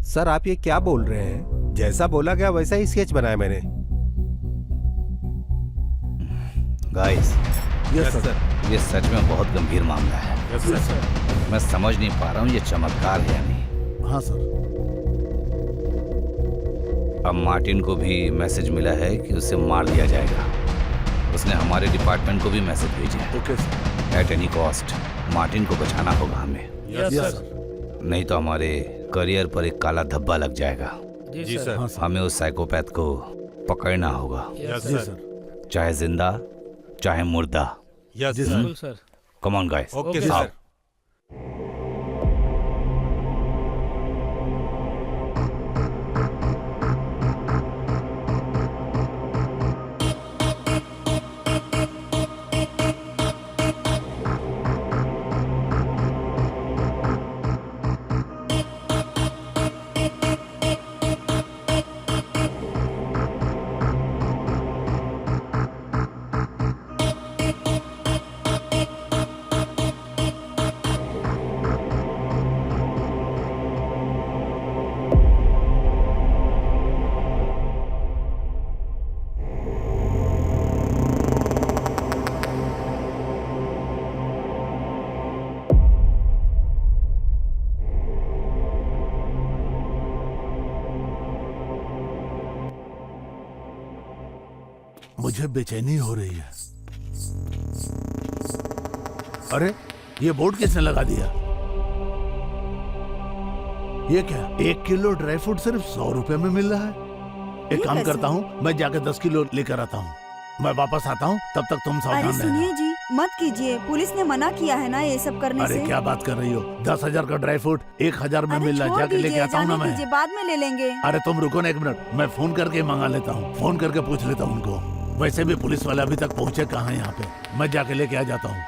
सर, आप ये क्या बोल रहे हैं? जैसा बोला गया वैसा ही स्केच बनाया मैंने। Guys, yes sir. ये सच में बहुत गंभीर मामला है। Yes sir. मैं समझ नहीं पा रहा हूँ ये चमत्कार है या नहीं। हाँ सर। अब मार्टिन को भी मैसेज मिला है कि उसे मार दिया जाएगा। उसने हमारे डिपार्टमेंट को भी मैसेज भेजा है। Okay sir. At any cost Martin को बचाना होगा हमें। Yes sir. नहीं तो हमारे करियर पर एक काला धब्बा लग जाएगा। जी सर। हाँ सर। हमें उस साइकोपैथ को पकड़ना होगा, जी सर। चाहे जिंदा चाहे मुर्दा। यस जी बिल्कुल sir. Come on guys. Okay आओ। सर। मुझे बेचैनी हो रही है। अरे ये बोर्ड किसने लगा दिया? ये क्या 1 किलो ड्राई फ्रूट सिर्फ 100 रुपए में मिल रहा है? एक काम करता हूँ, मैं जाकर 10 किलो लेकर आता हूँ। मैं वापस आता हूँ, तब तक तुम सावधान अरे रहना। सुनिए जी, मत कीजिए, पुलिस ने मना किया है ना ये सब करने अरे से। क्या बात कर रही हो? 10,000 का ड्राई फ्रूट 1,000 में अरे मिल रहा है, छोड़ जाके लेके दीजिए, आता हूँ ना जाने मैं। दीजिए, बाद में ले लेंगे। अरे तुम रुको ना 1 मिनट, मैं फोन करके मंगा लेता हूँ। फोन करके पूछ लेता हूँ उनको। वैसे भी पुलिस वाले अभी तक पहुंचे कहाँ हैं यहाँ पे? मैं जाके लेके आ जाता हूँ।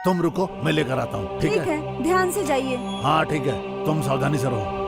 तुम रुको, मैं लेकर आता हूँ। ठीक है? ध्यान से जाइए। हाँ ठीक है, तुम सावधानी से रहो।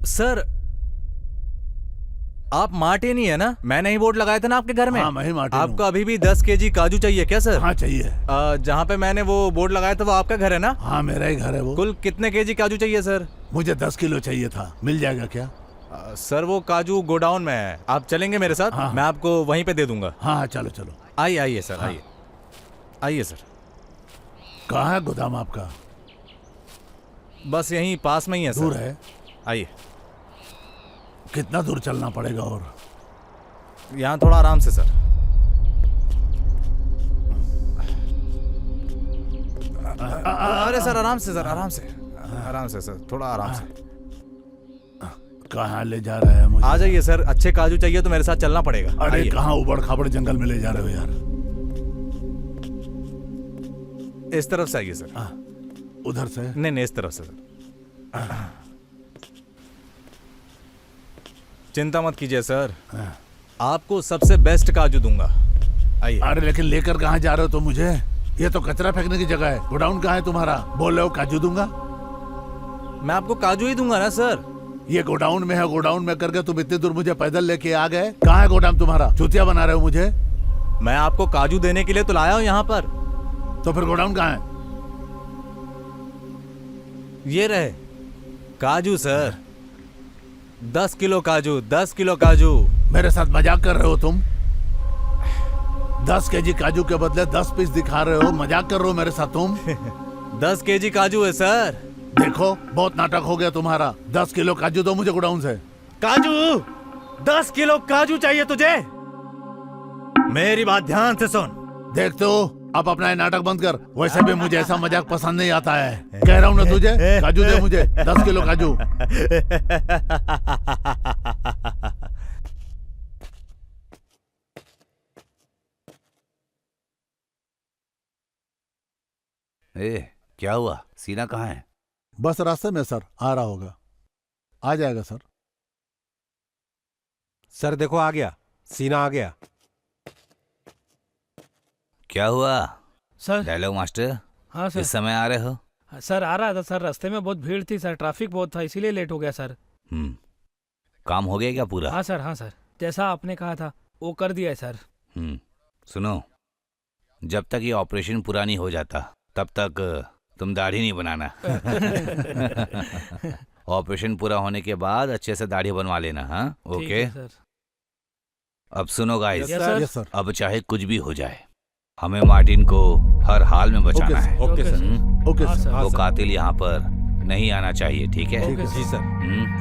सर आप मार्टिन ही है ना? मैंने ही बोर्ड लगाया था ना आपके घर में। हाँ, मैं ही मार्टिन हूँ। आपको अभी भी 10 केजी काजू चाहिए क्या सर? हाँ चाहिए। जहाँ पे मैंने वो बोर्ड लगाया था वो आपका घर है ना? हाँ मेरा ही घर है वो। कुल कितने केजी काजू चाहिए सर? मुझे 10 किलो चाहिए था, मिल जाएगा क्या? सर वो काजू गोडाउन में है, आप चलेंगे मेरे साथ? हाँ, मैं आपको वहीं पे दे दूंगा। हाँ चलो चलो। आइए आइए सर, हाँ। आइए आइए सर। कहाँ है गोदाम आपका? बस यहीं पास में ही है सर। दूर है? आइए। कितना दूर चलना पड़ेगा? और यहाँ थोड़ा आराम से सर। अरे सर आराम से सर, आराम से, आराम से सर, थोड़ा आराम से। कहाँ ले जा रहा है मुझे? आ जाइए सर, अच्छे काजू चाहिए तो मेरे साथ चलना पड़ेगा। अरे कहाँ उबड़ खाबड़ जंगल में ले जा रहे हो यार? इस तरफ से आइए सर। उधर से? नहीं नहीं, इस तरफ से सर। चिंता मत कीजिए सर, आपको सबसे बेस्ट काजू दूंगा। आइए। अरे लेकिन लेकर कहाँ जा रहे हो तुम मुझे? ये तो कचरा फेंकने की जगह है। गोडाउन कहाँ है तुम्हारा? बोल रहे हो काजू दूंगा? मैं आपको काजू ही दूंगा ना सर। ये गोडाउन में है, गोडाउन में करके तुम इतनी दूर मुझे पैदल लेके आ गए। कहाँ है गोडाउन तुम्हारा? चूतिया बना रहे हो मुझे। मैं आपको काजू देने के लिए तो लाया हूँ यहाँ पर। तो फिर गोडाउन कहाँ है? ये रहे काजू सर। 10 किलो काजू, 10 किलो काजू। मेरे साथ मजाक कर रहे हो तुम? 10 केजी काजू के बदले 10 पीस दिखा रहे हो, मजाक कर रहे हो मेरे साथ तुम? 10 केजी काजू है सर। देखो बहुत नाटक हो गया तुम्हारा। 10 किलो काजू दो मुझे गोडाउन से। काजू 10 किलो काजू चाहिए तुझे? मेरी बात ध्यान से सुन। देखते हो, अब अपना ये नाटक बंद कर। वैसे भी मुझे ऐसा मजाक पसंद नहीं आता है। कह रहा हूँ ना तुझे, काजू दे मुझे 10 किलो काजू। ए, क्या हुआ? सीना कहाँ है? बस रास्ते में सर, आ रहा होगा। आ जाएगा सर। सर देखो आ गया, सीना आ गया। क्या हुआ सर। Dialogue master? हाँ सर। इस समय आ रहे हो? सर आ रहा था सर, रास्ते में बहुत भीड़ थी सर, ट्रैफिक बहुत था, इसीलिए लेट हो गया सर। काम हो गया क्या पूरा? हाँ सर, हाँ सर, जैसा आपने कहा था वो कर दिया है सर। सुनो, जब तक ये ऑपरेशन पूरा नहीं हो जाता तब तक तुम दाढ़ी नहीं बनाना। ऑपरेशन पूरा होने के बाद अच्छे से दाढ़ी बनवा लेना। हाँ ओके सर। अब सुनो गाइस, यस सर। अब चाहे कुछ भी हो जाए हमें मार्टिन को हर हाल में बचाना है। Okay sir. Okay sir. वो कातिल यहाँ पर नहीं आना चाहिए, ठीक है? जी sir.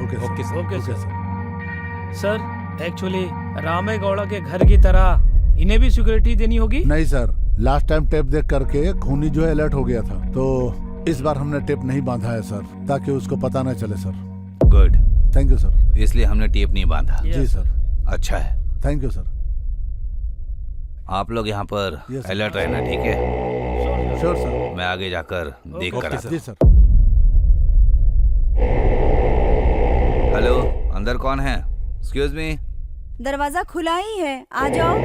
Okay okay sir. Okay sir. Sir actually Ramegowda के घर की तरह इन्हें भी सिक्योरिटी देनी होगी? नहीं सर, लास्ट टाइम टेप देख करके खूनी जो है अलर्ट हो गया था, तो इस बार हमने टेप नहीं बांधा है सर, ताकि उसको पता न चले sir. Good, thank you sir. इसलिए हमने टेप नहीं बांधा। जी सर। अच्छा है, थैंक यू सर। आप लोग यहाँ पर Yes, sir. अलर्ट रहना, ठीक है? Sure sir. मैं आगे जाकर देख कर आता जी हूँ। सर। हेलो, अंदर कौन है? Excuse me. दरवाजा खुला ही है, आ जाओ।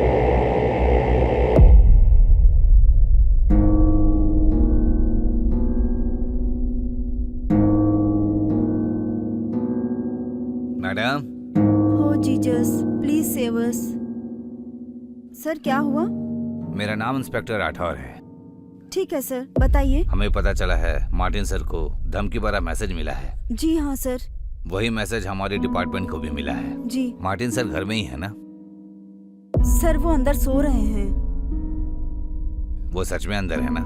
मैडम, हो Jesus, please save us. Sir क्या हुआ? मेरा नाम इंस्पेक्टर राठौर है। ठीक है सर, बताइए। हमें पता चला है मार्टिन सर को धमकी भरा मैसेज मिला है। जी हाँ सर। वही मैसेज हमारे डिपार्टमेंट को भी मिला है। जी मार्टिन सर घर में ही है ना? सर, वो अंदर सो रहे हैं। वो सच में अंदर है ना?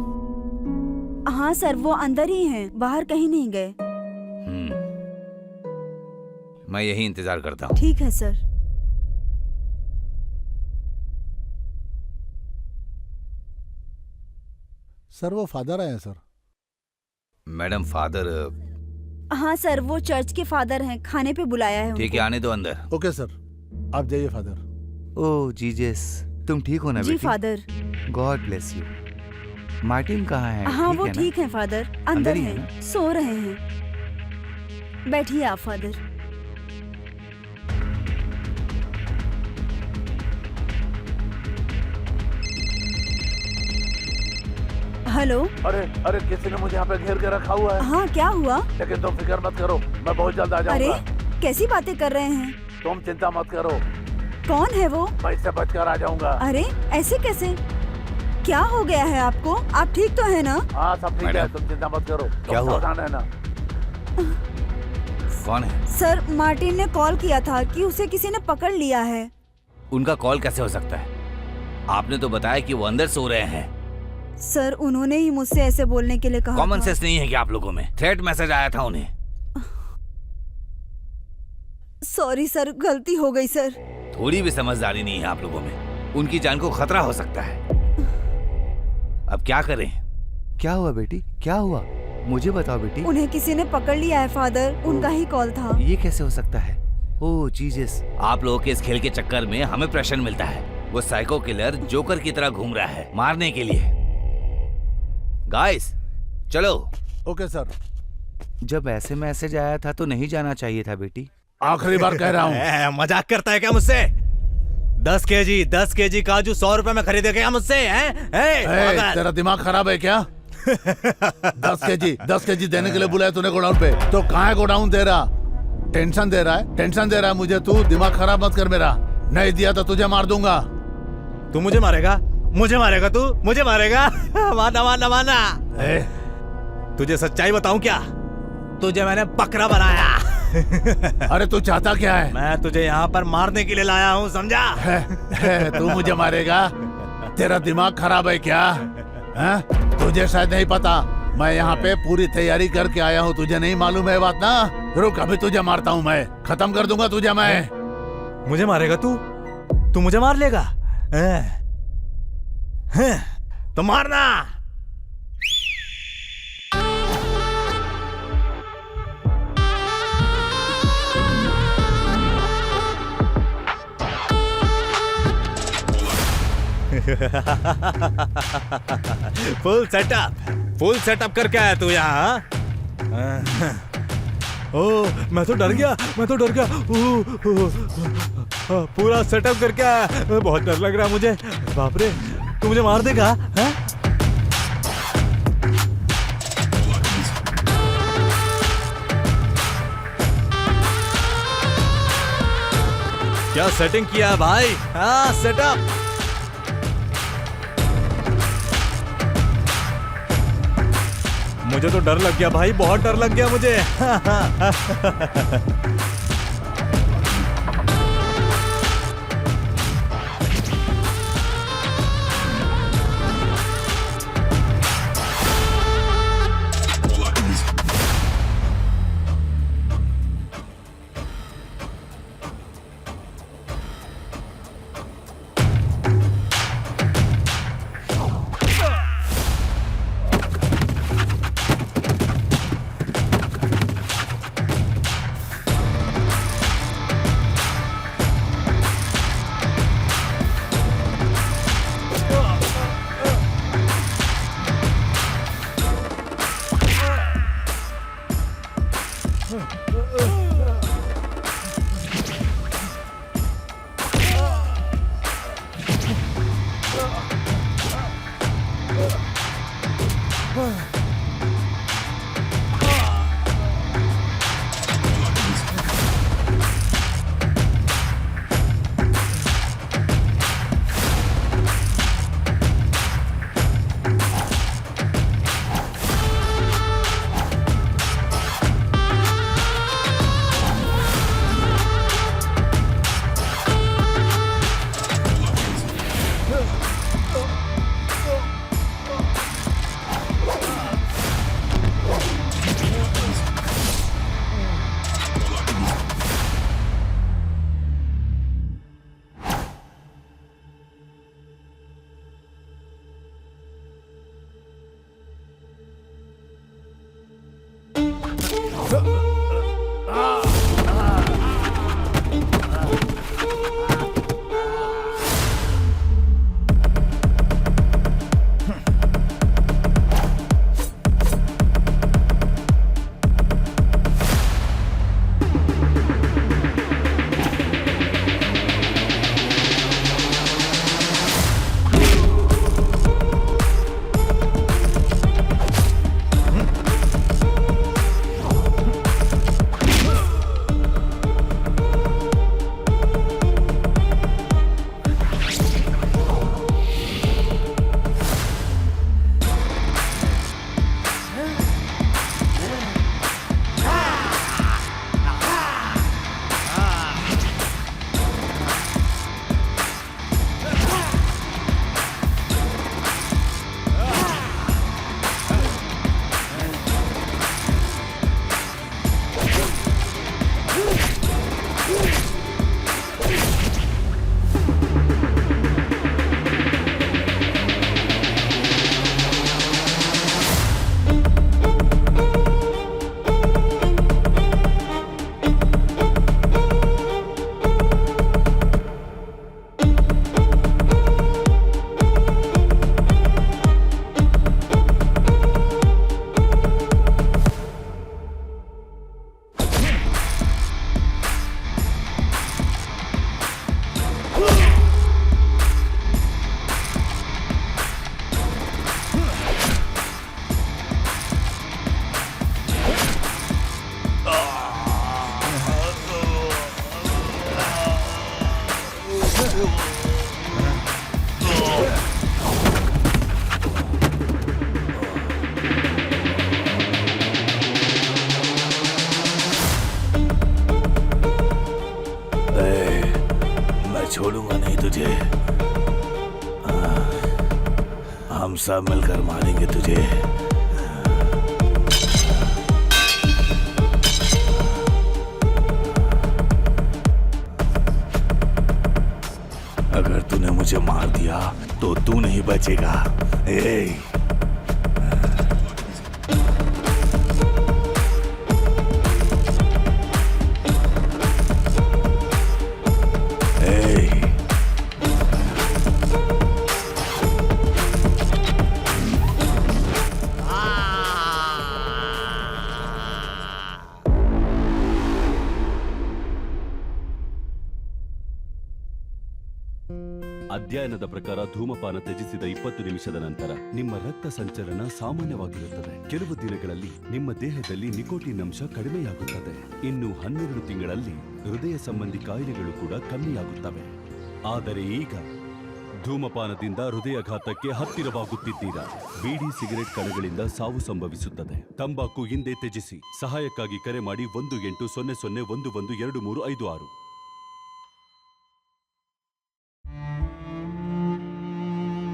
हाँ सर, वो अंदर ही हैं, बाहर कहीं नहीं गए। मैं यही इंतजार करता हूँ। ठीक है सर। सर वो फादर आए हैं सर। Madam father? हाँ सर, वो चर्च के फादर हैं, खाने पे बुलाया है ठीक है, आने दो अंदर। ओके सर, आप जाइए फादर। ओह जीजस, तुम ठीक हो ना जी father. God bless you. Martin कहाँ है? हाँ वो ठीक है फादर, अंदर ही है हैं, सो रहे हैं। बैठिए आप फादर। हेलो। अरे किसी ने मुझे यहाँ पे घेर के रखा हुआ है। हाँ क्या हुआ? लेकिन तुम फिक्र मत करो, मैं बहुत जल्द आ अरे जाऊंगा। कैसी बातें कर रहे हैं? तुम चिंता मत करो, कौन है वो? मैं इससे बचकर आ जाऊंगा। अरे ऐसे कैसे? क्या हो गया है आपको? आप ठीक तो है ना? हाँ सब ठीक है, तुम चिंता मत करो। क्या हुआ? सावधान रहना। कौन है? सर मार्टिन ने कॉल किया था कि उसे किसी ने पकड़ लिया है। उनका कॉल कैसे हो सकता है? आपने तो बताया कि वो अंदर सो रहे हैं। सर उन्होंने ही मुझसे ऐसे बोलने के लिए कहा कॉमन था। सेंस नहीं है क्या आप लोगों में? थ्रेट मैसेज आया था उन्हें। सॉरी सर, गलती हो गई सर। थोड़ी भी समझदारी नहीं है आप लोगों में। उनकी जान को खतरा हो सकता है। अब क्या करें? क्या हुआ बेटी, क्या हुआ? मुझे बताओ बेटी। उन्हें किसी ने पकड़ लिया है फादर, उनका ही कॉल था। ये कैसे हो सकता है? ओह जीसस, आप लोगों के इस खेल के चक्कर में हमें प्रेशर मिलता है। वो साइको किलर जोकर की तरह घूम रहा है मारने के लिए। गाइस चलो। Okay sir. जब ऐसे मैसेज आया था तो नहीं जाना चाहिए था बेटी। आखिरी बार कह रहा हूँ। मजाक करता है क्या मुझसे? 10 केजी काजू 100 रुपए में खरीदे क्या मुझसे? तेरा दिमाग खराब है क्या? 10 केजी देने के लिए बुलाया तूने गोडाउन पे, तो कहाँ है गोडाउन तेरा? टेंशन दे रहा है मुझे तू। दिमाग खराब मत कर मेरा। नहीं दिया तो तुझे मार दूंगा। तू मुझे मारेगा? मुझे मारेगा तू? मुझे मारेगा? माना। तुझे सच्चाई बताऊं क्या? तुझे मैंने बकरा बनाया। अरे तू चाहता क्या है? मैं तुझे यहाँ पर मारने के लिए लाया हूँ, समझा? तू मुझे मारेगा? तेरा दिमाग खराब है क्या? हैं? तुझे शायद नहीं पता, मैं यहाँ पे पूरी तैयारी करके आया हूँ। तुझे नहीं मालूम है बात ना? रुक, अभी तुझे मारता हूँ मैं, खत्म कर दूंगा तुझे मैं। मुझे मारेगा तू? तू मुझे मार लेगा? तो मारना। फुल सेटअप करके आया तू यहाँ? ओह, मैं तो डर गया। पूरा सेटअप करके आया, बहुत डर लग रहा है मुझे। बाप रे, तू मुझे मार देगा? हैं? क्या सेटिंग किया है भाई? हाँ, सेटअप। मुझे तो डर लग गया भाई, बहुत डर लग गया मुझे। हम सब मिलकर मारेंगे तुझे। अगर तूने मुझे मार दिया तो तू नहीं बचेगा। ए! ಅಧ್ಯಯನದ ಪ್ರಕಾರ ಧೂಮಪಾನ ತ್ಯಜಿಸಿದ 20 ನಿಮಿಷದ ನಂತರ ನಿಮ್ಮ ರಕ್ತ ಸಂಚಲನ ಸಾಮಾನ್ಯವಾಗಿರುತ್ತದೆ. ಕೆಲವು ದಿನಗಳಲ್ಲಿ ನಿಮ್ಮ ದೇಹದಲ್ಲಿ ನಿಕೋಟಿನ್ ಅಂಶ ಕಡಿಮೆಯಾಗುತ್ತದೆ. ಇನ್ನು 12 ತಿಂಗಳಲ್ಲಿ ಹೃದಯ ಸಂಬಂಧಿ ಕಾಯಿಲೆಗಳು ಕೂಡ ಕಮ್ಮಿಯಾಗುತ್ತವೆ. ಆದರೆ ಈಗ ಧೂಮಪಾನದಿಂದ ಹೃದಯಾಘಾತಕ್ಕೆ ಹತ್ತಿರವಾಗುತ್ತಿದ್ದೀರಾ. ಬೀಡಿ ಸಿಗರೆಟ್ ಕಣಗಳಿಂದ ಸಾವು ಸಂಭವಿಸುತ್ತದೆ. ತಂಬಾಕು ಹಿಂದೆ ತ್ಯಜಿಸಿ. ಸಹಾಯಕ್ಕಾಗಿ ಕರೆ ಮಾಡಿ 1800112356.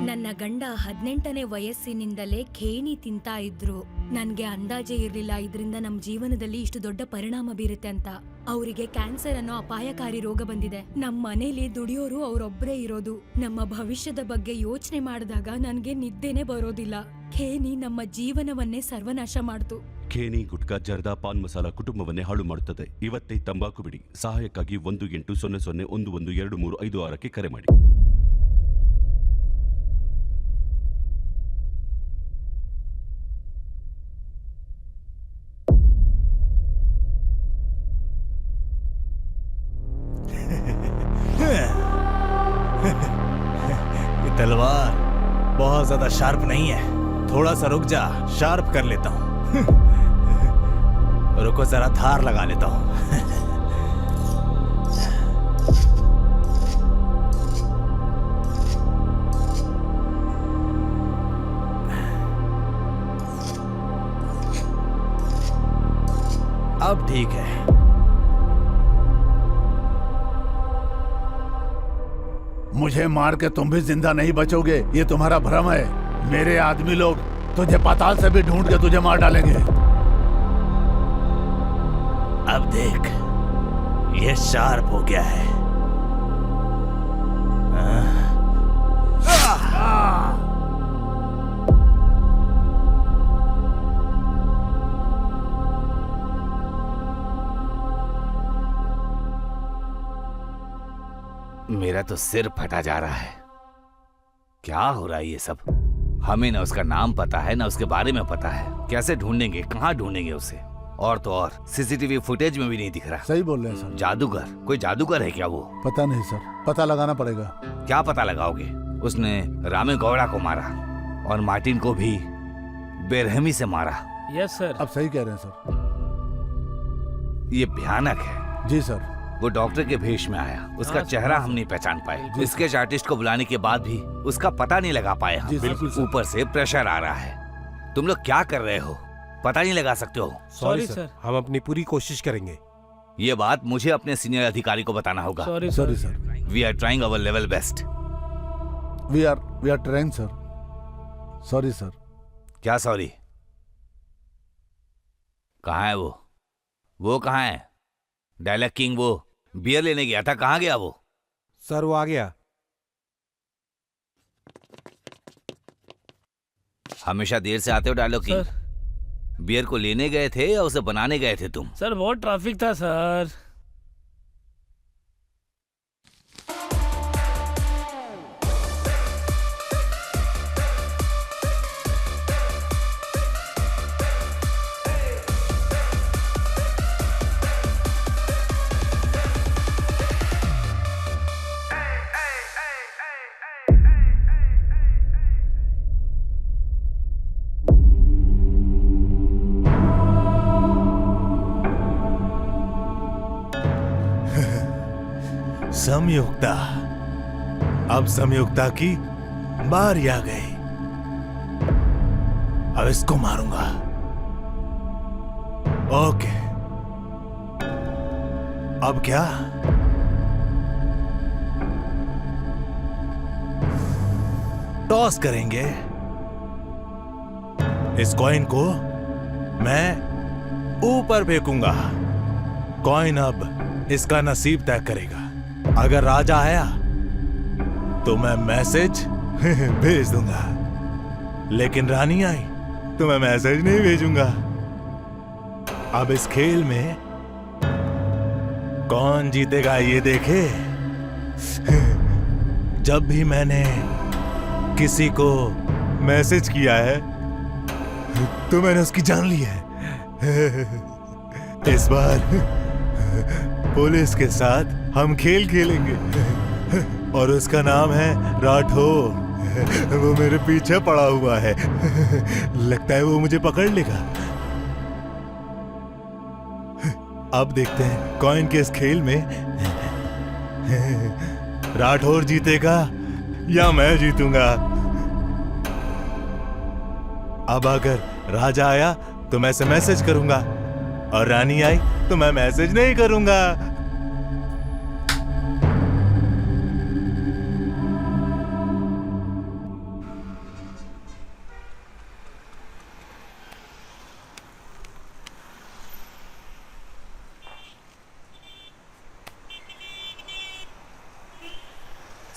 ನನ್ನ ಗಂಡ 18ನೇ ವಯಸ್ಸಿನಿಂದಲೇ ಖೇಣಿ ತಿಂತಾ ಇದ್ರು. ನನ್ಗೆ ಅಂದಾಜೆ ಇರ್ಲಿಲ್ಲ ಇದರಿಂದ ನಮ್ ಜೀವನದಲ್ಲಿ ಇಷ್ಟು ದೊಡ್ಡ ಪರಿಣಾಮ ಬೀರುತ್ತೆ ಅಂತ. ಅವರಿಗೆ ಕ್ಯಾನ್ಸರ್ ಅನ್ನೋ ಅಪಾಯಕಾರಿ ರೋಗ ಬಂದಿದೆ. ನಮ್ಮ ಮನೇಲಿ ದುಡಿಯೋರು ಅವರೊಬ್ಬರೇ ಇರೋದು. ನಮ್ಮ ಭವಿಷ್ಯದ ಬಗ್ಗೆ ಯೋಚನೆ ಮಾಡಿದಾಗ ನನ್ಗೆ ನಿದ್ದೆನೆ ಬರೋದಿಲ್ಲ. ಖೇಣಿ ನಮ್ಮ ಜೀವನವನ್ನೇ ಸರ್ವನಾಶ ಮಾಡ್ತು. ಖೇಣಿ, ಗುಟ್ಕಾ, ಜರ್ದಾ, ಪಾನ್ ಮಸಾಲ ಕುಟುಂಬವನ್ನೇ ಹಾಳು ಮಾಡುತ್ತದೆ. ಇವತ್ತೇ ತಂಬಾಕು ಬಿಡಿ. ಸಹಾಯಕ್ಕಾಗಿ 1800112356 ಕರೆ ಮಾಡಿ. ये तलवार बहुत ज्यादा शार्प नहीं है, थोड़ा सा रुक जा, शार्प कर लेता हूँ। रुको जरा धार लगा लेता हूँ। अब ठीक है। मुझे मार के तुम भी जिंदा नहीं बचोगे, ये तुम्हारा भ्रम है। मेरे आदमी लोग तुझे पाताल से भी ढूंढ के तुझे मार डालेंगे। अब देख, ये शार्प हो गया है। मेरा तो सिर फटा जा रहा है। क्या हो रहा है ये सब? हमें ना उसका नाम पता है ना उसके बारे में पता है। कैसे ढूंढेंगे, कहाँ ढूंढेंगे उसे? और तो और सीसीटीवी फुटेज में भी नहीं दिख रहा। सही बोल रहे हैं सर। जादूगर, कोई जादूगर है क्या वो? पता नहीं सर, पता लगाना पड़ेगा। क्या पता लगाओगे? उसने रामे गौड़ा को मारा और मार्टिन को भी बेरहमी से मारा। Yes sir. अब सही कह रहे हैं सर। ये भयानक है। जी सर। वो डॉक्टर के भेष में आया, उसका चेहरा हम नहीं पहचान पाए। स्केच आर्टिस्ट को बुलाने के बाद भी उसका पता नहीं लगा पाए हम। बिल्कुल। ऊपर से प्रेशर आ रहा है। तुम लोग क्या कर रहे हो? पता नहीं लगा सकते हो? सॉरी सर, हम अपनी पूरी कोशिश करेंगे। ये बात मुझे अपने सीनियर अधिकारी को बताना होगा। Sorry sir. We are trying our level best. We are trying sir. Sorry sir. क्या सॉरी? कहाँ है वो? वो कहाँ है? डायलॉग किंग वो बियर लेने गया था, कहाँ गया वो? सर वो आ गया। हमेशा देर से आते हो डायलॉग किंग। बियर को लेने गए थे या उसे बनाने गए थे तुम? सर बहुत ट्रैफिक था सर। समयुक्ता, अब समयुक्ता की बारी आ गई। अब इसको मारूंगा। ओके, अब क्या? टॉस करेंगे इस कॉइन को मैं ऊपर फेंकूंगा। कॉइन अब इसका नसीब तय करेगा। अगर राजा आया तो मैं मैसेज भेज दूंगा, लेकिन रानी आई तो मैं मैसेज नहीं भेजूंगा। अब इस खेल में कौन जीतेगा ये देखे। जब भी मैंने किसी को मैसेज किया है तो मैंने उसकी जान ली है। इस बार पुलिस के साथ हम खेल खेलेंगे और उसका नाम है राठौर। वो मेरे पीछे पड़ा हुआ है। लगता है वो मुझे पकड़ लेगा। अब देखते हैं कॉइन के इस खेल में राठौर जीतेगा या मैं जीतूंगा। अब अगर राजा आया तो मैं मैसेज करूंगा और रानी आई तो मैं मैसेज नहीं करूंगा।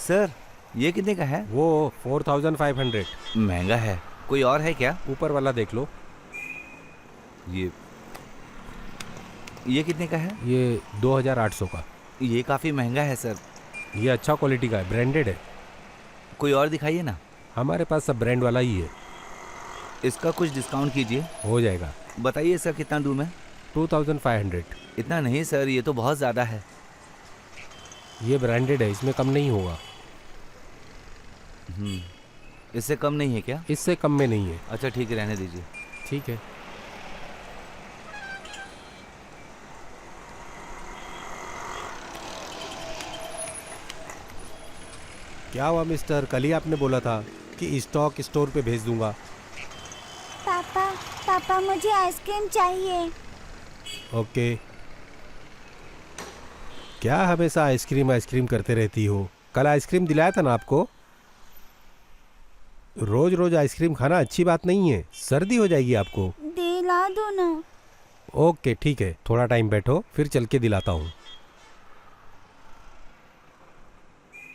सर ये कितने का है? वो 4500। महंगा है। कोई और है क्या? ऊपर वाला देख लो। ये कितने का है? ये 2800 का। ये काफ़ी महंगा है सर। ये अच्छा क्वालिटी का है, ब्रांडेड है। कोई और दिखाइए ना। हमारे पास सब ब्रांड वाला ही है। इसका कुछ डिस्काउंट कीजिए। हो जाएगा। बताइए सर कितना दूँ मैं? 2500। इतना नहीं सर, ये तो बहुत ज़्यादा है। ये ब्रांडेड है, इसमें कम नहीं होगा। इससे कम नहीं है क्या? इससे कम में नहीं है। अच्छा ठीक है, रहने दीजिए। ठीक है। क्या हुआ मिस्टर? कल ही आपने बोला था कि स्टॉक स्टोर पे भेज दूंगा। पापा मुझे आइसक्रीम चाहिए। ओके। क्या हमेशा आइसक्रीम करते रहती हो? कल आइसक्रीम दिलाया था ना आपको। रोज रोज आइसक्रीम खाना अच्छी बात नहीं है, सर्दी हो जाएगी आपको। दिला दो ना। ओके ठीक है, थोड़ा टाइम बैठो, फिर चल के दिलाता हूँ।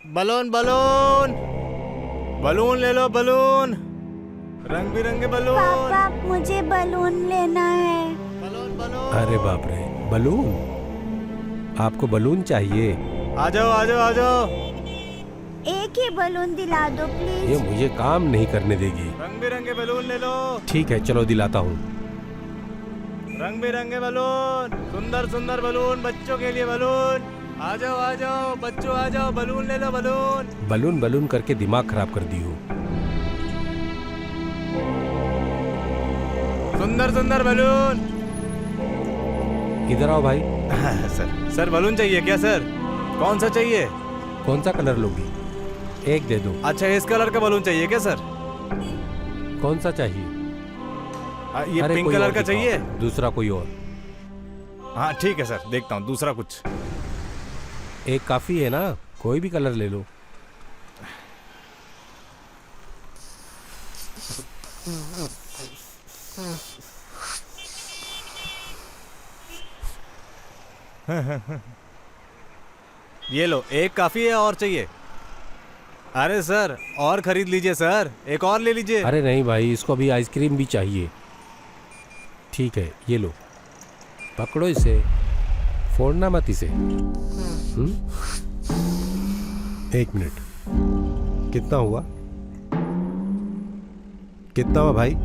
बलून बलून बलून ले लो, बलून, रंग बिरंगे बलून। पापा मुझे बलून लेना है। Balloon balloon. अरे बाप रे, बलून? आपको बलून चाहिए? आ जाओ आ जाओ आ जाओ। एक ही बलून दिला दो प्लीज। ये मुझे काम नहीं करने देगी। रंग बिरंगे बलून ले लो। ठीक है चलो दिलाता हूँ। रंग बिरंगे बलून, सुंदर सुंदर बलून, बच्चों के लिए बलून। आ जाओ बच्चों आ जाओ, बलून ले लो बलून। बलून बलून करके दिमाग खराब कर दी हो। सुंदर सुंदर बलून। इधर आओ भाई। सर बलून चाहिए क्या सर? कौन सा चाहिए? कौन सा कलर लोगी? एक दे दो। अच्छा इस कलर का बलून चाहिए क्या सर? कौन सा चाहिए? ये पिंक कलर का चाहिए। दूसरा कोई और? हाँ ठीक है सर, देखता हूँ दूसरा कुछ। एक काफी है ना, कोई भी कलर ले लो। ये लो, एक काफी है, और चाहिए? अरे सर और खरीद लीजिए सर, एक और ले लीजिए। अरे नहीं भाई, इसको अभी आइसक्रीम भी चाहिए। ठीक है ये लो, पकड़ो इसे, फोड़ना मत इसे। एक मिनट, कितना हुआ? कितना हुआ भाई?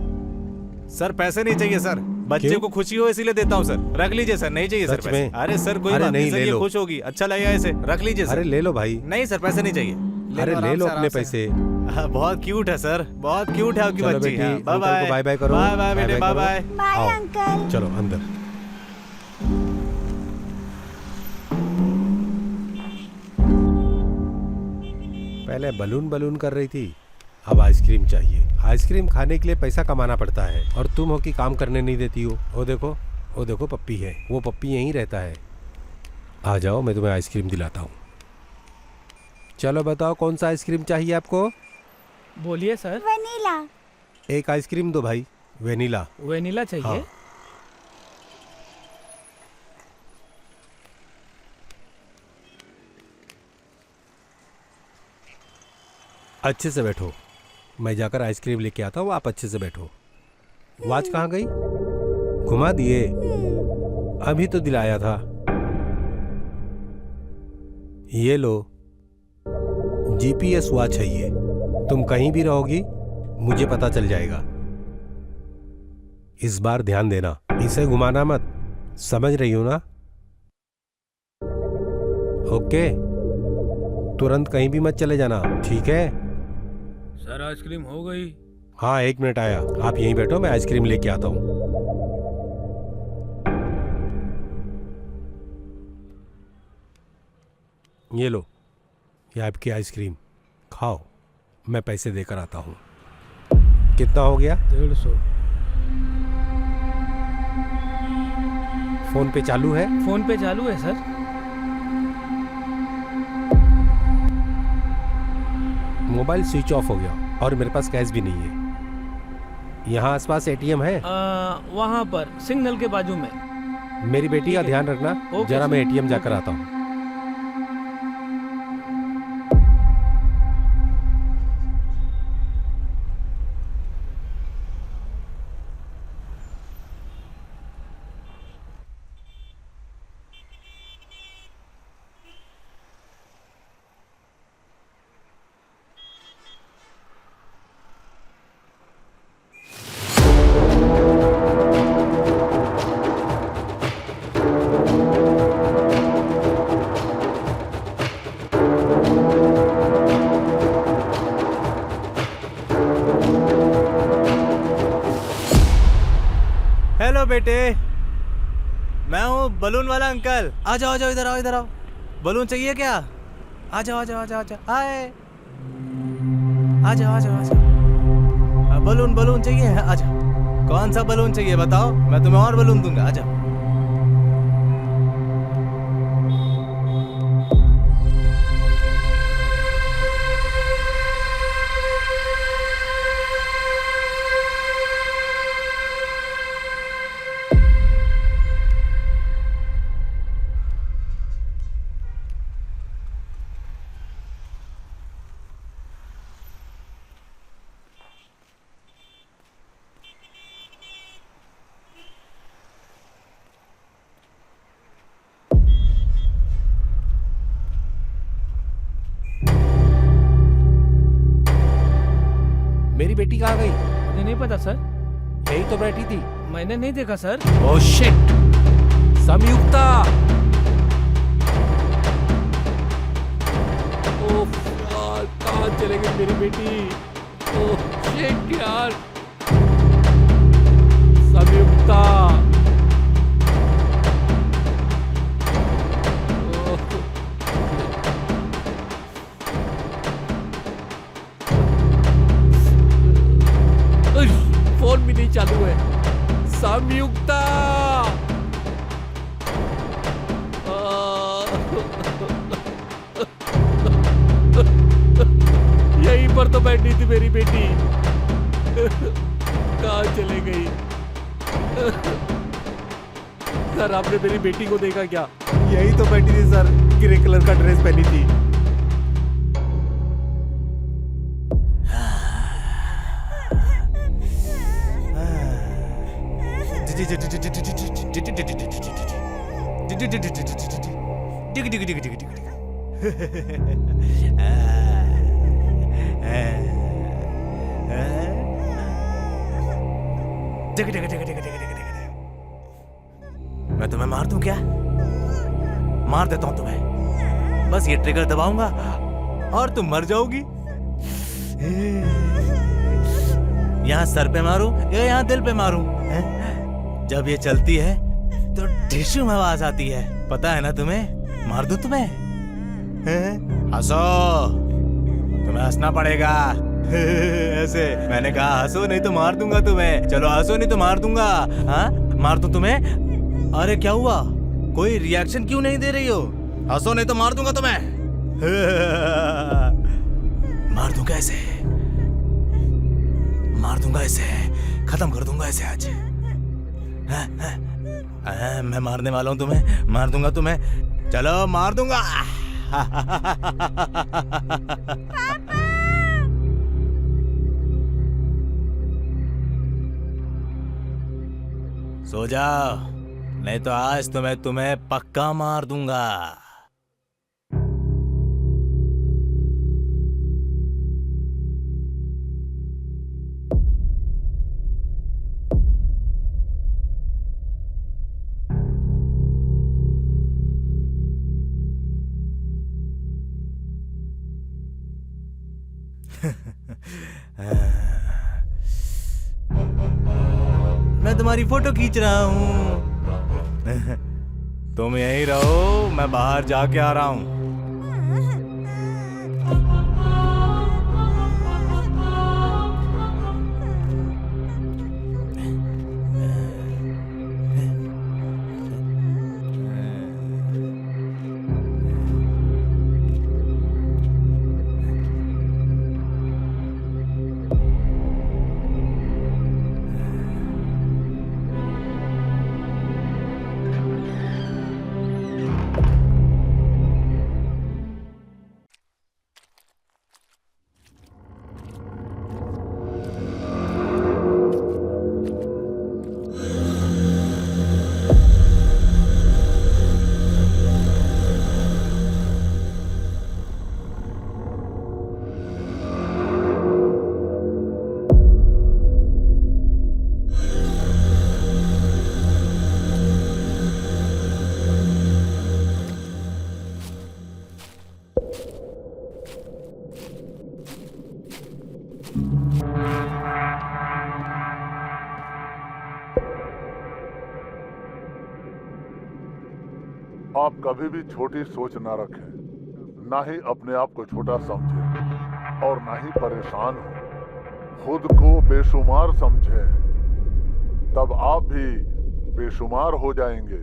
सर पैसे नहीं चाहिए सर, बच्चे को खुशी हो इसीलिए देता हूँ सर। रख लीजिए सर, नहीं चाहिए सर पैसे। अरे सर कोई बात नहीं, ये खुश होगी, अच्छा लगेगा इसे, रख लीजिए सर। अरे ले लो भाई। नहीं सर पैसे नहीं चाहिए। अरे ले लो अपने पैसे। बहुत क्यूट है सर, बहुत क्यूट है आपकी बच्ची। Bye bye. बाय बाय करो। बाय बाय बेटे, बाय बाय। Bye uncle. चलो अंदर। पहले बलून बलून कर रही थी, अब आइसक्रीम चाहिए। आइसक्रीम खाने के लिए पैसा कमाना पड़ता है और तुम हो कि काम करने नहीं देती हो। वो देखो पप्पी है, वो पप्पी यहीं रहता है। आ जाओ, मैं तुम्हें आइसक्रीम दिलाता हूँ। चलो बताओ कौन सा आइसक्रीम चाहिए आपको? बोलिए सर। वनीला। एक आइसक्रीम दो भाई, वेनिला। वेनिला चाहिए? हाँ। अच्छे से बैठो, मैं जाकर आइसक्रीम लेके आता हूँ, आप अच्छे से बैठो। वॉच कहाँ गई? घुमा दिए? अभी तो दिलाया था। ये लो, जीपीएस वॉच है ये। तुम कहीं भी रहोगी मुझे पता चल जाएगा। इस बार ध्यान देना, इसे घुमाना मत, समझ रही हो ना? ओके, तुरंत कहीं भी मत चले जाना, ठीक है? सर आइसक्रीम हो गई। हाँ 1 मिनट आया, आप यहीं बैठो, मैं आइसक्रीम लेके आता हूँ। ये लो, ये आपकी आइसक्रीम खाओ, मैं पैसे देकर आता हूँ। कितना हो गया? 150। फोन पे चालू है? फोन पे चालू है सर। मोबाइल स्विच ऑफ हो गया और मेरे पास कैश भी नहीं है। यहाँ आसपास एटीएम है? वहाँ पर सिग्नल के बाजू में। मेरी बेटी का ध्यान रखना, जरा मैं एटीएम जाकर आता हूँ। हेलो बेटे, मैं हूँ बलून वाला अंकल। आ जाओ, इधर आओ, इधर आओ। बलून चाहिए क्या? आ जाओ, आए। आ जाओ। बलून चाहिए? आ जाओ। कौन सा बलून चाहिए बताओ, मैं तुम्हें और बलून दूंगा। आ जाओ। मेरी बेटी कहाँ गई? मुझे नहीं पता सर। यही तो बैठी थी। मैंने नहीं देखा सर। Oh shit! संयुक्ता! ओह यार, कहाँ चले गई मेरी बेटी? ओह शिट यार! संयुक्ता! फोन भी नहीं चालू है। संयुक्ता! यहीं पर तो बैठी थी मेरी बेटी, कहाँ चले गई? सर आपने मेरी बेटी को देखा क्या? यही तो बैठी थी सर, ग्रे कलर का ड्रेस पहनी थी। मैं तुम्हें मार दूं क्या? मार देता हूं तुम्हें। बस ये ट्रिगर दबाऊंगा और तुम मर जाओगी। यहाँ सर पे मारूं या यहाँ दिल पे मारूं? जब ये चलती है तो टिश्यू में आवाज आती है, पता है ना तुम्हें? मार दूं तुम्हें? हंसो, तुम्हें हंसना पड़ेगा। ऐसे मैंने कहा हंसो नहीं तो मार दूंगा तुम्हें। चलो हंसो नहीं तो मार दूंगा। हाँ मार दूं तुम्हें? अरे क्या हुआ, कोई रिएक्शन क्यों नहीं दे रही हो? हंसो नहीं तो मार दूंगा तुम्हें। मार दूं कैसे? मार दूंगा इसे, खत्म कर दूंगा इसे आज। मैं मारने वाला हूं तुम्हें, मार दूंगा तुम्हें, चलो मार दूंगा। सो जाओ, नहीं तो आज तो मैं तुम्हें पक्का मार दूंगा। मैं तुम्हारी फोटो खींच रहा हूँ। तुम यहीं रहो, मैं बाहर जाके आ रहा हूँ। आप कभी भी छोटी सोच ना रखें, ना ही अपने आप को छोटा समझें और ना ही परेशान हो। खुद को बेशुमार समझें, तब आप भी बेशुमार हो जाएंगे।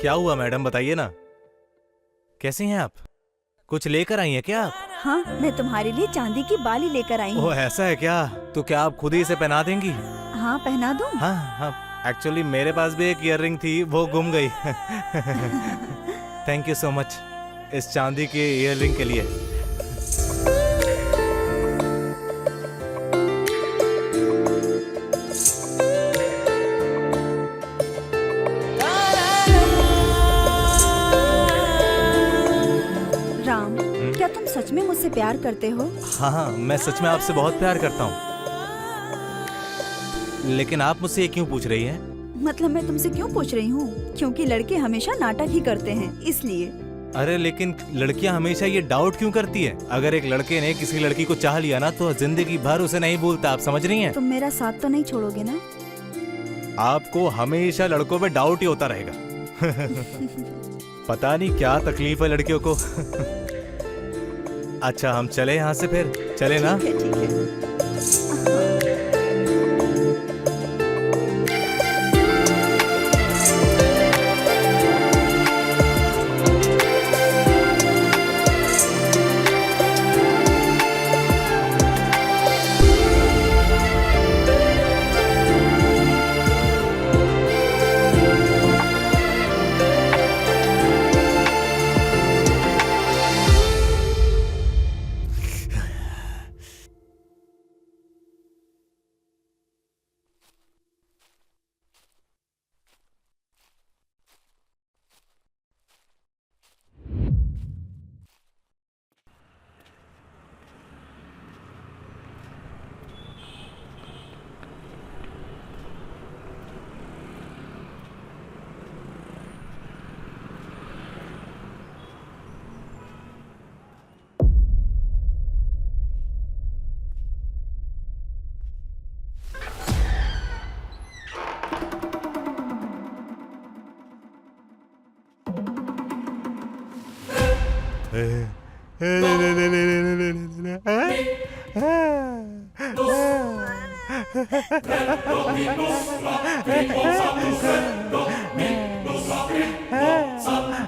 क्या हुआ मैडम, बताइए ना। कैसी हैं आप? कुछ लेकर आई हैं क्या आप? हाँ, मैं तुम्हारे लिए चांदी की बाली लेकर आई हूँ। ओह ऐसा है क्या? तो क्या आप खुद ही इसे पहना देंगी? हाँ, पहना दूँ? हाँ हाँ, एक्चुअली मेरे पास भी एक ईयररिंग थी, वो गुम गई। थैंक यू सो मच इस चांदी की ईयररिंग के लिए। राम, क्या तुम सच में मुझसे प्यार करते हो? हाँ हाँ, मैं सच में आपसे बहुत प्यार करता हूँ। लेकिन आप मुझसे ये क्यों पूछ रही हैं? मतलब मैं तुमसे क्यों पूछ रही हूँ? क्योंकि लड़के हमेशा नाटक ही करते हैं, इसलिए। अरे लेकिन लड़कियां हमेशा ये डाउट क्यों करती है? अगर एक लड़के ने किसी लड़की को चाह लिया ना तो जिंदगी भर उसे नहीं भूलता। आप समझ रही हैं? तुम मेरा साथ तो नहीं छोड़ोगे ना? आपको हमेशा लड़कों पे डाउट ही होता रहेगा। पता नहीं क्या तकलीफ है लड़कियों को। अच्छा हम चले यहाँ से, फिर चले ना? ठीक है।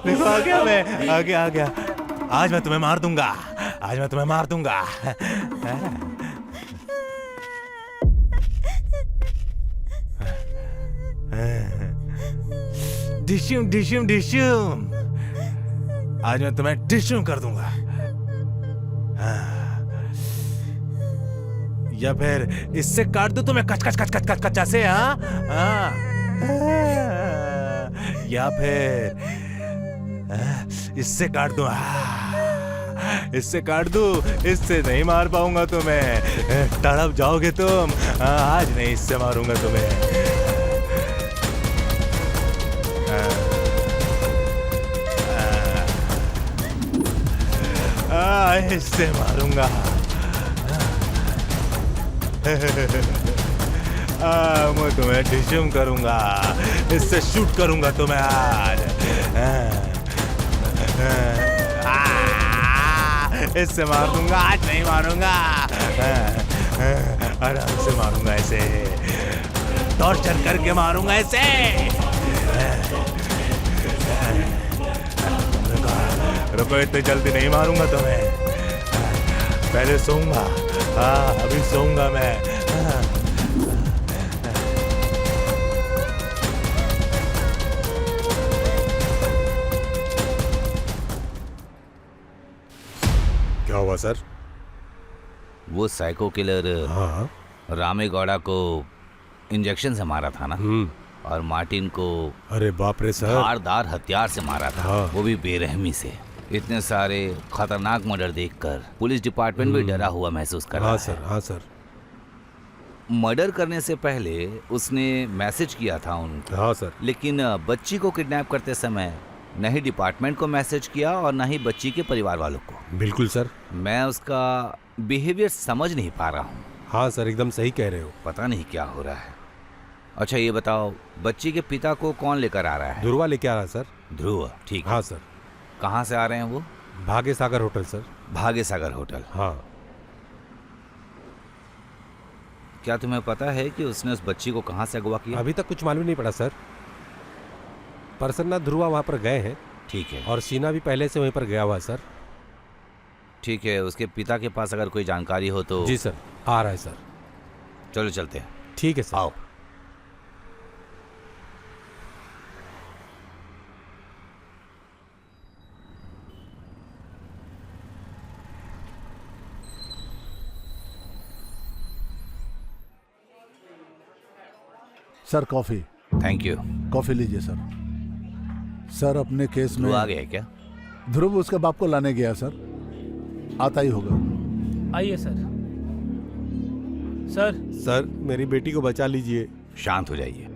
देखो आ गया मैं, आ गया। आज मैं तुम्हें मार दूंगा, आज मैं तुम्हें मार दूंगा। डिश्यूम डिश्यूम डिश्यूम, आज मैं तुम्हें डिश्यूम कर दूंगा। या फिर इससे काट दूं तुम्हें कच कच कच कच कच कच ऐसे, हाँ? या फिर इससे काट दूं, इससे काट दूं, इससे नहीं मार पाऊंगा तुम्हें, तड़प जाओगे तुम। आज नहीं, इससे मारूंगा तुम्हें। इससे मारूंगा। मैं तुम्हें डिश्यूम करूंगा, इससे शूट करूंगा तुम्हें आज। इससे मार दूंगा, आज नहीं मारूंगा। आराम से मारूंगा इसे, टॉर्चर करके मारूंगा इसे। रुको, इतनी जल्दी नहीं मारूंगा तुम्हें, पहले सोऊंगा। अभी सोऊंगा मैं। क्या हुआ सर? वो साइको किलर रामेगौड़ा को इंजेक्शन से मारा था ना, और मार्टिन को अरे बाप रे सर, धारदार हथियार से मारा था, वो भी बेरहमी से। इतने सारे खतरनाक मर्डर देखकर पुलिस डिपार्टमेंट भी डरा हुआ महसूस कर रहा है। हाँ सर। मर्डर करने से पहले उसने मैसेज किया था उनको। हाँ सर। लेकिन बच्ची को किडनैप करते समय न ही डिपार्टमेंट को मैसेज किया और न ही बच्ची के परिवार वालों को। बिल्कुल सर। मैं उसका बिहेवियर समझ नहीं पा रहा हूँ। हाँ सर, एकदम सही कह रहे हो। पता नहीं क्या हो रहा है। अच्छा ये बताओ, बच्ची के पिता को कौन लेकर आ रहा है? ध्रुवा लेके आ रहा है सर। ध्रुव, ठीक। हाँ सर। कहाँ से आ रहे हैं वो? भाग्य सागर होटल सर। भाग्य सागर होटल। हाँ। क्या तुम्हें पता है कि उसने उस बच्ची को कहाँ से अगवा किया? अभी तक कुछ मालूम नहीं पड़ा सर। प्रसन्ना ध्रुवा वहाँ पर गए हैं। ठीक है। और सीना भी पहले से वहीं पर गया हुआ सर। ठीक है, उसके पिता के पास अगर कोई जानकारी हो तो। जी सर, आ रहा है सर। चलो चलते हैं। ठीक है सर। आओ। Sir coffee. Thank you. Coffee लीजिए सर। सर अपने केस में वो आ गया क्या? ध्रुव उसके बाप को लाने गया सर, आता ही होगा। आइए सर। सर सर मेरी बेटी को बचा लीजिए। शांत हो जाइए।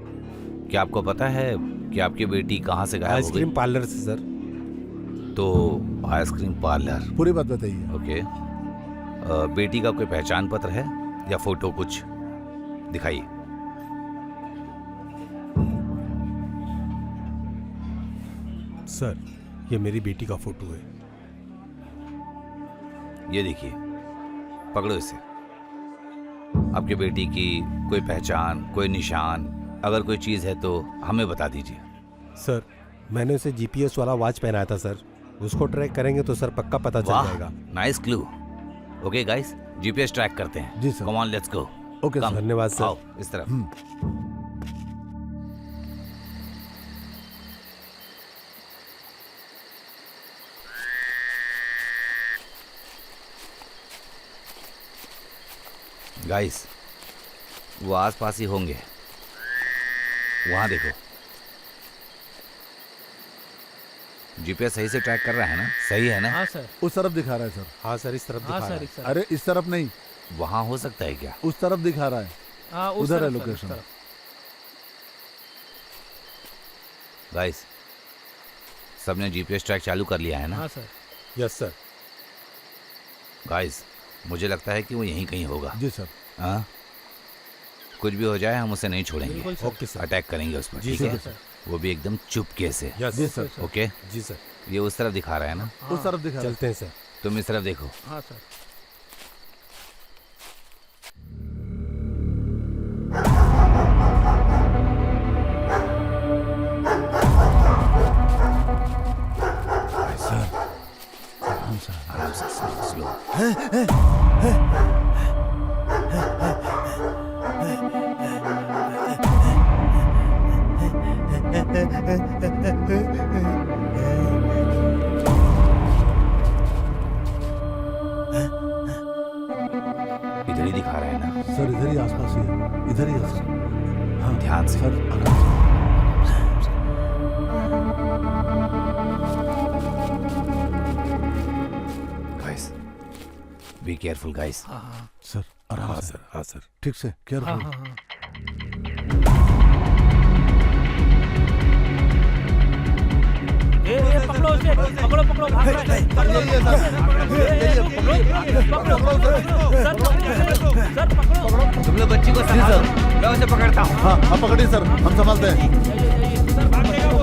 क्या आपको पता है कि आपकी बेटी कहाँ से गायब हो गई? आइसक्रीम पार्लर से सर। तो आइसक्रीम पार्लर। पूरी बात बताइए। ओके। बेटी का कोई पहचान पत्र है या फोटो कुछ दिखाइए। सर ये मेरी बेटी का फोटो है। ये देखिए, पकड़ो इसे। आपकी बेटी की कोई पहचान, कोई निशान, अगर कोई चीज है तो हमें बता दीजिए। सर मैंने उसे जीपीएस वाला वॉच पहनाया था सर, उसको ट्रैक करेंगे तो सर पक्का पता चल जाएगा। Nice clue. Okay guys, GPS track करते हैं। जी सर। Come on, let's go. Okay sir. धन्यवाद सर। आओ इस तरफ। गाइस, वो आसपास ही होंगे। वहां देखो, जीपीएस सही से ट्रैक कर रहा है ना? सही है ना? हाँ सर। उस तरफ दिखा रहा है सर। हाँ सर, इस तरफ हाँ दिखा रहा सर, है। इस तरफ। अरे इस तरफ नहीं, वहां हो सकता है क्या? उस तरफ दिखा रहा है। हाँ, उस उधर है तरफ सर, उस लोकेशन। तरफ। गाइस, सबने जीपीएस ट्रैक चालू कर लिया है ना? हाँ सर। Yes sir. गाइस, मुझे लगता है कि वो यहीं कहीं होगा। जी सर। हाँ, कुछ भी हो जाए हम उसे नहीं छोड़ेंगे। बिल्कुल सर। Okay sir. अटैक करेंगे उस पर। जी ठीक है? सर। वो भी एकदम चुपके से। यस जी सर। ओके, जी सर। ये उस तरफ दिखा रहा है ना? उस तरफ दिखा रहा है। चलते हैं सर। तुम इस तरफ देखो। हाँ सर। सर आराम से। आराम से, स्लो। इधर ही दिखा रहा है ना? सर इधर ही आसपास ही है, इधर ही है सर। हाँ ध्यान से। सर आराम से। Guys, be careful guys. Sir आराम हाँ से। सर। हाँ सर। ठीक से, हाँ केयरफुल। हाँ हाँ। ये पकड़ो उसे, पकड़ो पकड़ो, भाग रहा है। पकड़ो, सर पकड़ो। तुम लोग बच्ची को संभालो, मैं उसे पकड़ता हूँ। हाँ आप पकड़िए सर, हम संभालते हैं। सर भागेगा वो,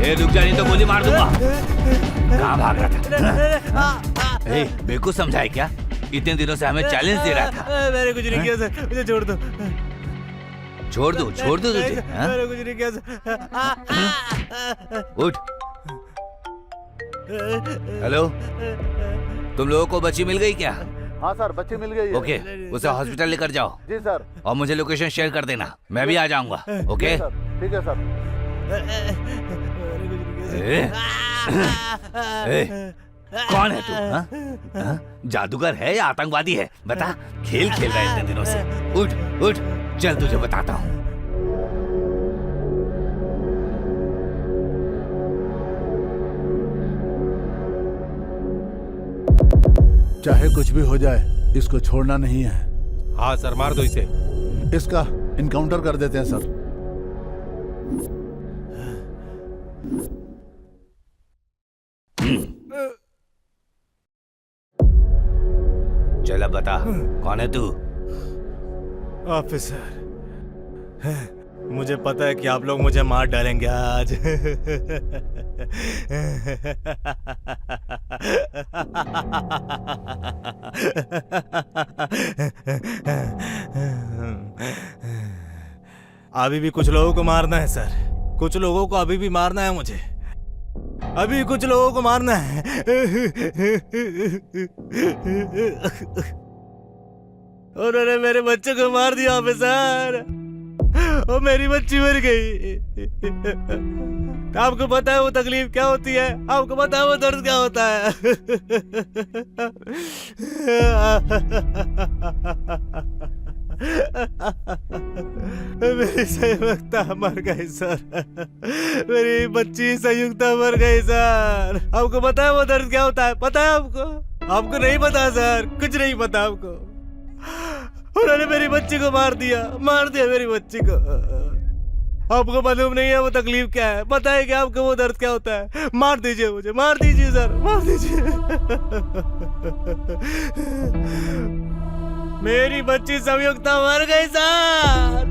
ए, रुक जा, नहीं तो गोली मार दूंगा। कहाँ भाग रहा था? ए, बेवकूफ समझा है क्या? इतने दिनों से हमें चैलेंज दे रहा था। मैंने कुछ नहीं किया सर, मुझे छोड़ दो। छोड़ दो तुझे? हाँ? मैंने कुछ नहीं किया सर। उठ। हेलो, तुम लोगों को बच्ची मिल गई क्या? हाँ सर, बच्ची मिल गई है। ओके, उसे हॉस्पिटल लेकर जाओ जी सर। और मुझे लोकेशन शेयर कर देना, मैं भी आ जाऊंगा। ओके? सर ठीक है सर। कौन है तू? हाँ? हाँ? जादूगर है या आतंकवादी है? बता। खेल खेल रहा है इतने दिनों से। उठ उठ, चल तुझे बताता हूँ। चाहे कुछ भी हो जाए, इसको छोड़ना नहीं है। हाँ सर, मार दो इसे। इसका इनकाउंटर कर देते हैं सर। चल अब बता, कौन है तू? ऑफिसर, मुझे पता है कि आप लोग मुझे मार डालेंगे आज। अभी भी कुछ लोगों को मारना है सर। कुछ लोगों को अभी भी मारना है मुझे, अभी कुछ लोगों को मारना है। उन्होंने मेरे बच्चे को मार दिया ऑफिसर, और मेरी बच्ची मर गई। आपको पता है वो तकलीफ क्या होती है? आपको पता है वो दर्द क्या होता है? मेरी संयुक्ता मर गई सर, मेरी बच्ची संयुक्ता मर गई सर। आपको पता है वो दर्द क्या होता है? पता है आपको? आपको नहीं पता सर, कुछ नहीं पता आपको। उन्होंने मेरी बच्ची को मार दिया मेरी बच्ची को। आपको मालूम नहीं है वो तकलीफ क्या है? पता है क्या आपको वो दर्द क्या होता है? मार दीजिए मुझे, मार दीजिए सर, मार दीजिए। मेरी बच्ची संयुक्ता मर गई सर,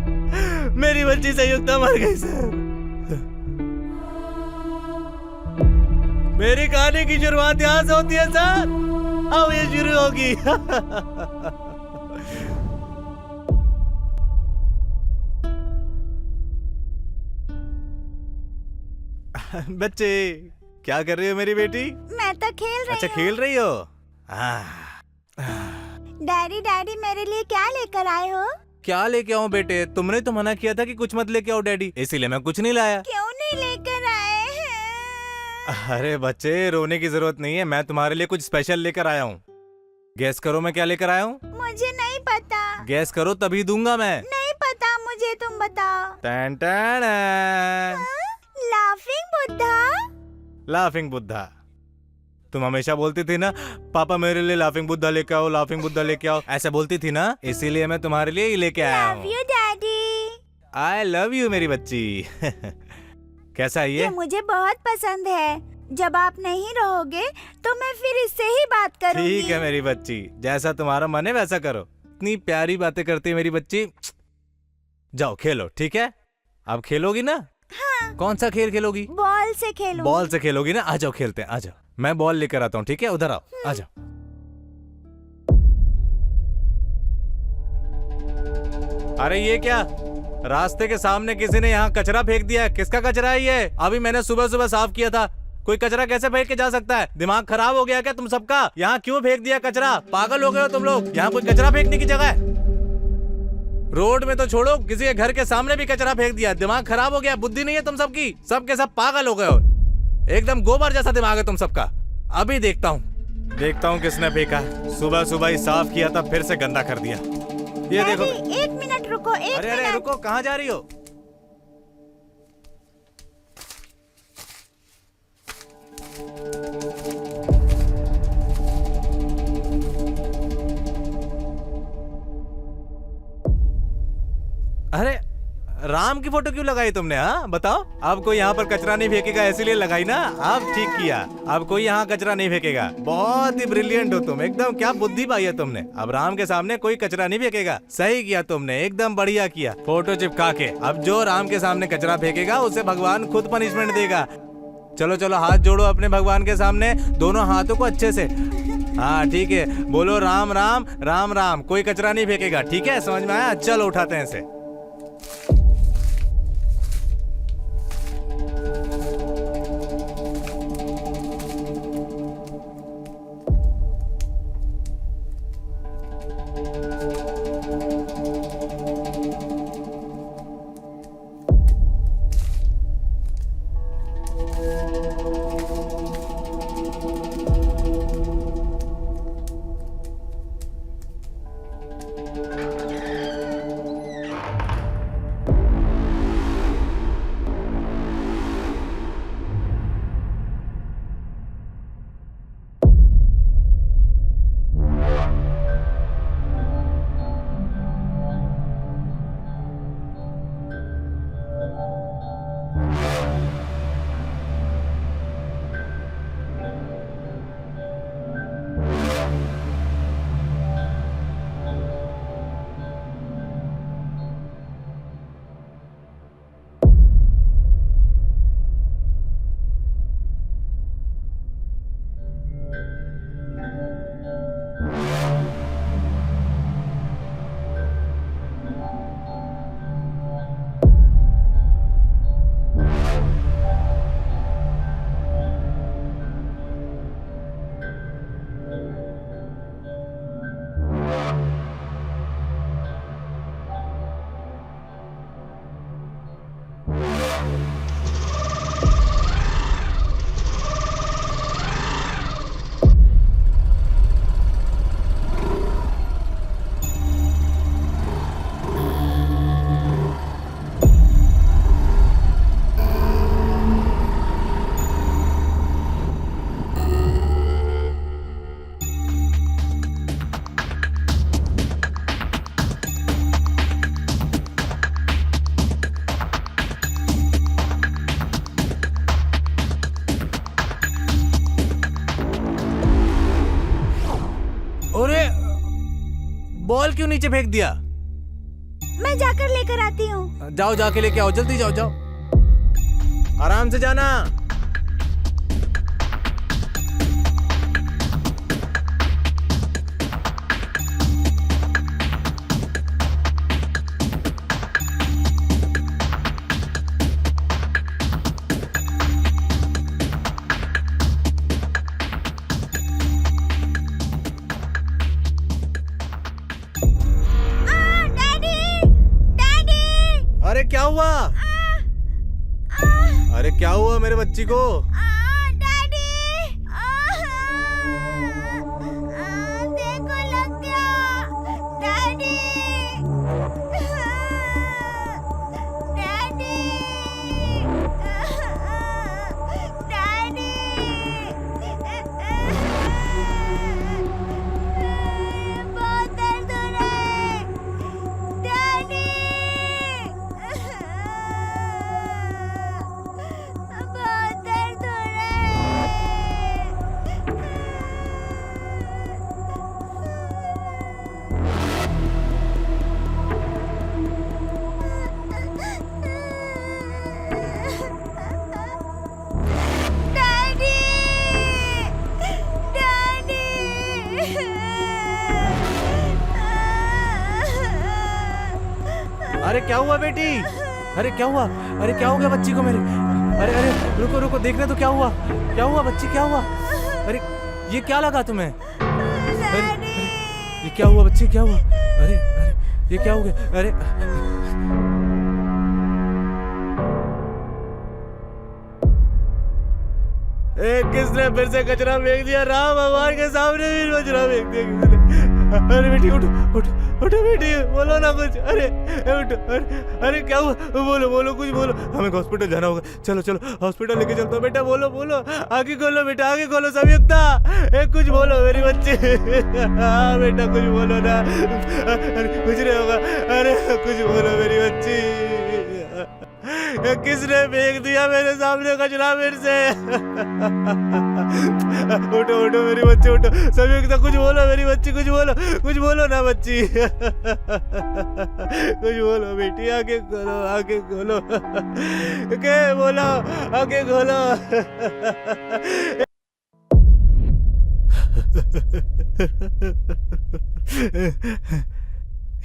मेरी बच्ची संयुक्ता मर गई सर। मेरी कहानी की शुरुआत यहाँ से होती है सर, अब ये शुरू होगी। बच्चे क्या कर रही हो मेरी बेटी? मैं तो खेल रही हूँ। अच्छा खेल रही हो? डैडी डैडी मेरे लिए क्या लेकर आए हो? क्या लेके आऊं बेटे? तुमने तो मना किया था कि कुछ मत लेके आओ डैडी, इसीलिए मैं कुछ नहीं लाया। क्यों नहीं लेकर आए हैं? अरे बच्चे रोने की जरूरत नहीं है, मैं तुम्हारे लिए कुछ स्पेशल लेकर आया हूँ। गैस करो मैं क्या लेकर आया हूँ? मुझे नहीं पता। गैस करो तभी दूंगा मैं। नहीं पता मुझे, तुम बताओ। टन टन। लाफिंग बुद्धा। लाफिंग बुद्धा, तुम हमेशा बोलती थी ना पापा मेरे लिए लाफिंग बुद्धा लेके आओ, लाफिंग बुद्धा लेके आओ, ऐसा बोलती थी ना, इसीलिए मैं तुम्हारे लिए ही लेके आया हूँ। Love you daddy. I love you मेरी बच्ची। कैसा है ये? मुझे बहुत पसंद है। जब आप नहीं रहोगे तो मैं फिर इससे ही बात करूंगी। ठीक है मेरी बच्ची, जैसा तुम्हारा मन है वैसा करो। इतनी प्यारी बातें करती है मेरी बच्ची। जाओ खेलो, ठीक है? अब खेलोगी ना? हाँ। कौन सा खेल खेलोगी? बॉल से खेलूंगी। बॉल से खेलोगी ना? आ जाओ खेलते हैं, आ जाओ। मैं बॉल लेकर आता हूँ, ठीक है? उधर आओ, आ जाओ। अरे ये क्या? रास्ते के सामने किसी ने यहाँ कचरा फेंक दिया है। किसका कचरा है ये? अभी मैंने सुबह सुबह साफ किया था। कोई कचरा कैसे फेंक के जा सकता है? दिमाग खराब हो गया क्या तुम सबका? यहाँ क्यों फेंक दिया कचरा? पागल हो गए हो तुम लोग? यहाँ कोई कचरा फेंकने की जगह है? रोड में तो छोड़ो, किसी के घर के सामने भी कचरा फेंक दिया। दिमाग खराब हो गया, बुद्धि नहीं है तुम सबकी? सबके सब पागल हो गए हो, एकदम गोबर जैसा दिमाग है तुम सबका। अभी देखता हूँ किसने फेंका। सुबह सुबह ही साफ किया था, फिर से गंदा कर दिया। ये देखो। एक मिनट रुको, एक अरे अरे रुको, कहाँ जा रही हो? अरे राम की फोटो क्यों लगाई तुमने? हाँ बताओ। अब कोई यहाँ पर कचरा नहीं फेंकेगा इसीलिए लगाई ना? अब ठीक किया, अब कोई यहाँ कचरा नहीं फेंकेगा। बहुत ही ब्रिलियंट हो तुम, एकदम क्या बुद्धि पाई है तुमने। अब राम के सामने कोई कचरा नहीं फेंकेगा। सही किया तुमने, एकदम बढ़िया किया। फोटो चिपका के अब जो राम के सामने कचरा फेंकेगा उसे भगवान खुद पनिशमेंट देगा। चलो चलो हाथ जोड़ो अपने भगवान के सामने, दोनों हाथों को अच्छे से। हाँ ठीक है, बोलो राम राम राम राम। कोई कचरा नहीं फेंकेगा, ठीक है? समझ में आया? चलो उठाते हैं इसे। बॉल क्यों नीचे फेंक दिया? मैं जाकर लेकर आती हूँ। जाओ जाके लेके आओ, जल्दी जाओ जाओ, आराम से जाना। अरे क्या हुआ? अरे क्या हुआ मेरे बच्ची को? देखो लग गया। डैडी, डैडी, डैडी, बहुत दर्द हो रहा है। डैडी, बहुत दर्द हो रहा है। डैडी, अरे क्या हुआ बेटी? अरे क्या हुआ? अरे क्या हो गया बच्ची को मेरे? अरे अरे रुको रुको, देखने तो क्या हुआ? क्या हुआ बच्ची, क्या हुआ? अरे ये क्या लगा तुम्हें? अरे ये क्या हुआ बच्ची, क्या हुआ? अरे अरे ये क्या हो गया? अरे किसने फिर से कचरा फेंक दिया? राम भगवान के सामने भी कचरा फेंक दिया किसने। अरे बेटी उठो उठो उठो बेटी, बोलो ना कुछ। अरे उठो, अरे क्या हुआ? बोलो बोलो, कुछ बोलो, हमें हॉस्पिटल जाना होगा। चलो चलो हॉस्पिटल लेके चलता हूँ। बेटा बोलो बोलो, आगे खोलो बेटा, आगे खोलो संयुक्ता, कुछ बोलो मेरी बच्ची। हाँ बेटा कुछ बोलो ना। अरे कुछ नहीं होगा, अरे कुछ बोलो मेरी बच्ची। किसने फेंक दिया मेरे सामने कचरा फिर से? उठो उठो मेरी बच्ची उठो, संयुक्ता कुछ बोलो मेरी बच्ची, कुछ बोलो ना बच्ची। कुछ बोलो बेटी, आगे खोलो, आगे खोलो, के बोलो, आगे खोलो।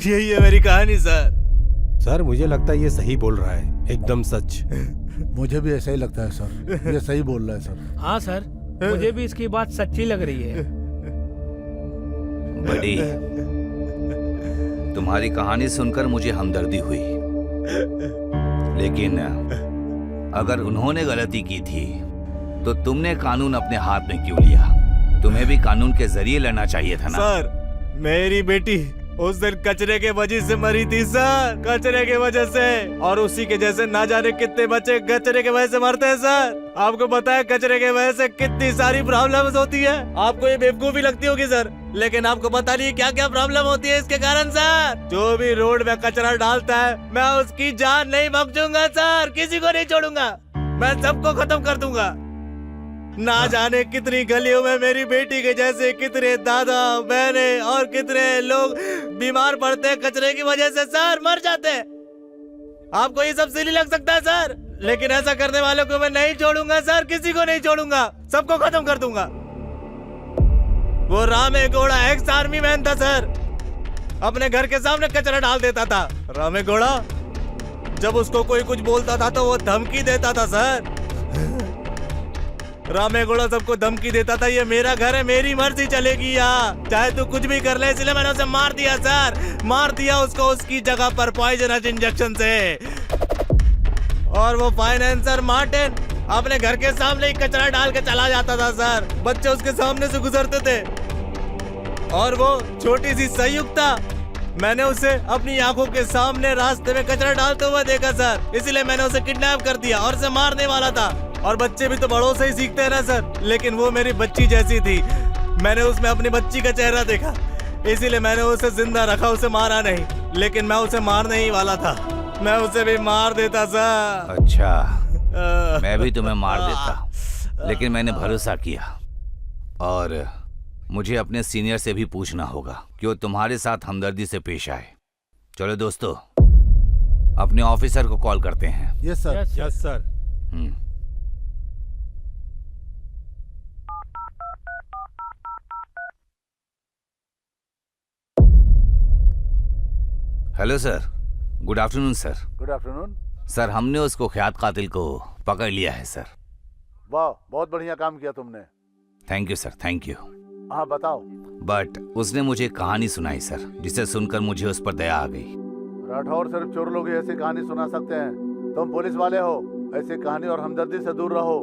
यही है मेरी कहानी सर। सर मुझे लगता है ये सही बोल रहा है, एकदम सच। मुझे भी ऐसा ही लगता है सर, ये सही बोल रहा है सर। हाँ सर, मुझे भी इसकी बात सच्ची लग रही है। बड़ी, तुम्हारी कहानी सुनकर मुझे हमदर्दी हुई, लेकिन अगर उन्होंने गलती की थी तो तुमने कानून अपने हाथ में क्यों लिया? तुम्हें भी कानून के जरिए लड़ना चाहिए था ना। सर मेरी बेटी उस दिन कचरे के वजह से मरी थी सर, कचरे के वजह से। और उसी के जैसे ना जाने कितने बच्चे कचरे के वजह से मरते हैं सर। आपको पता है कचरे के वजह से कितनी सारी प्रॉब्लम्स होती है। आपको ये बेवकूफी लगती होगी सर, लेकिन आपको पता नहीं क्या क्या प्रॉब्लम होती है इसके कारण सर। जो भी रोड में कचरा डालता है मैं उसकी जान नहीं बख्शूंगा सर, किसी को नहीं छोड़ूंगा, मैं सबको खत्म कर दूंगा। ना जाने कितनी गलियों में मेरी बेटी के जैसे कितने दादा बहने और कितने लोग बीमार पड़ते हैं कचरे की वजह से सर, मर जाते हैं। आपको ये सब सिली लग सकता है सर, लेकिन ऐसा करने वालों को मैं नहीं छोड़ूंगा सर, किसी को नहीं छोड़ूंगा, सबको खत्म कर दूंगा। वो रामेगौड़ा एक्स आर्मी मैन था सर, अपने घर के सामने कचरा डाल देता था। रामेगौड़ा जब उसको कोई कुछ बोलता था तो वो धमकी देता था सर। रामेगौड़ा सबको धमकी देता था, ये मेरा घर है, मेरी मर्जी चलेगी यहाँ, चाहे तू कुछ भी कर ले। इसलिए मैंने उसे मार दिया सर, मार दिया उसको उसकी जगह पर पॉइजनस इंजेक्शन से। और वो फाइनेंसर मार्टिन अपने घर के सामने ही कचरा डाल के चला जाता था सर, बच्चे उसके सामने से गुजरते थे। और वो छोटी सी संयुक्ता, मैंने उसे अपनी आंखों के सामने रास्ते में कचरा डालते हुए देखा सर, इसीलिए मैंने उसे किडनैप कर दिया और उसे मारने वाला था। और बच्चे भी तो बड़ों से ही सीखते हैं ना सर, लेकिन वो मेरी बच्ची जैसी थी, मैंने उसमें अपनी बच्ची का चेहरा देखा, इसीलिए मैंने उसे जिंदा रखा, उसे मारा नहीं। लेकिन मैं उसे मारने ही वाला था, मैं उसे भी मार देता सर। अच्छा, मैं भी तुम्हें मार देता, लेकिन मैंने भरोसा किया और मुझे अपने सीनियर से भी पूछना होगा कि वो तुम्हारे साथ हमदर्दी से पेश आए। चलो दोस्तों, अपने ऑफिसर को कॉल करते हैं। Yes sir. Yes sir. Hello sir, good afternoon sir. Good afternoon sir, हमने उस कुख्यात कातिल को पकड़ लिया है सर। वाह, बहुत बढ़िया काम किया तुमने। Thank you sir, thank you. हाँ बताओ। बट उसने मुझे एक कहानी सुनाई सर, जिसे सुनकर मुझे उस पर दया आ गई। राठौर सिर्फ चोर लोग ही ऐसी कहानी सुना सकते हैं। तुम पुलिस वाले हो, ऐसी कहानी और हमदर्दी से दूर रहो।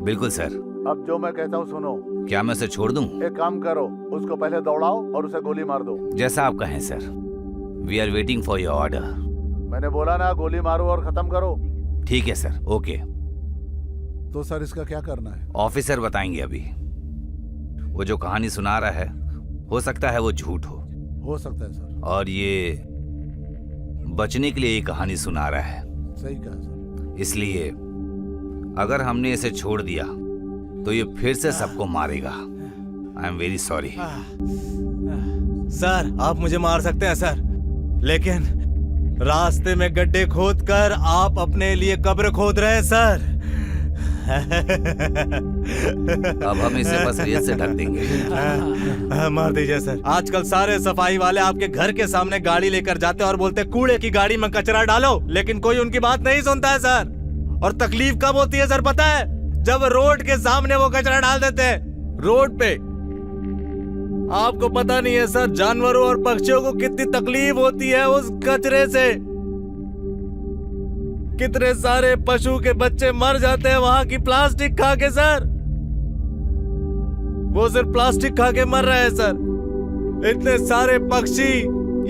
बिल्कुल सर। अब जो मैं कहता हूँ सुनो। क्या मैं उसे छोड़ दूं? एक काम करो, उसको पहले दौड़ाओ और उसे गोली मार दो। जैसा आप कहें sir. We are waiting for your order. मैंने बोला ना, गोली मारो और खत्म करो। ठीक है सर, ओके। तो सर इसका क्या करना है? ऑफिसर बताएंगे अभी। वो जो कहानी सुना रहा है, हो सकता है वो झूठ हो सकता है सर। और ये बचने के लिए ये कहानी सुना रहा है। सही कहा सर। इसलिए अगर हमने इसे छोड़ दिया तो ये फिर से सबको मारेगा। I am very sorry. Sir, आप मुझे मार सकते हैं सर, लेकिन रास्ते में गड्ढे खोदकर आप अपने लिए कब्र खोद रहे हैं सर। अब हम इसे बस रेत से ढक देंगे। मार दीजिए सर। आजकल सारे सफाई वाले आपके घर के सामने गाड़ी लेकर जाते हैं और बोलते हैं कूड़े की गाड़ी में कचरा डालो, लेकिन कोई उनकी बात नहीं सुनता है सर। और तकलीफ कब होती है सर पता है? जब रोड के सामने वो कचरा डाल देते हैं, रोड पे। आपको पता नहीं है सर, जानवरों और पक्षियों को कितनी तकलीफ होती है उस कचरे से। कितने सारे पशु के बच्चे मर जाते हैं वहां की प्लास्टिक खा के सर। वो सिर्फ प्लास्टिक खा के मर रहे हैं सर। इतने सारे पक्षी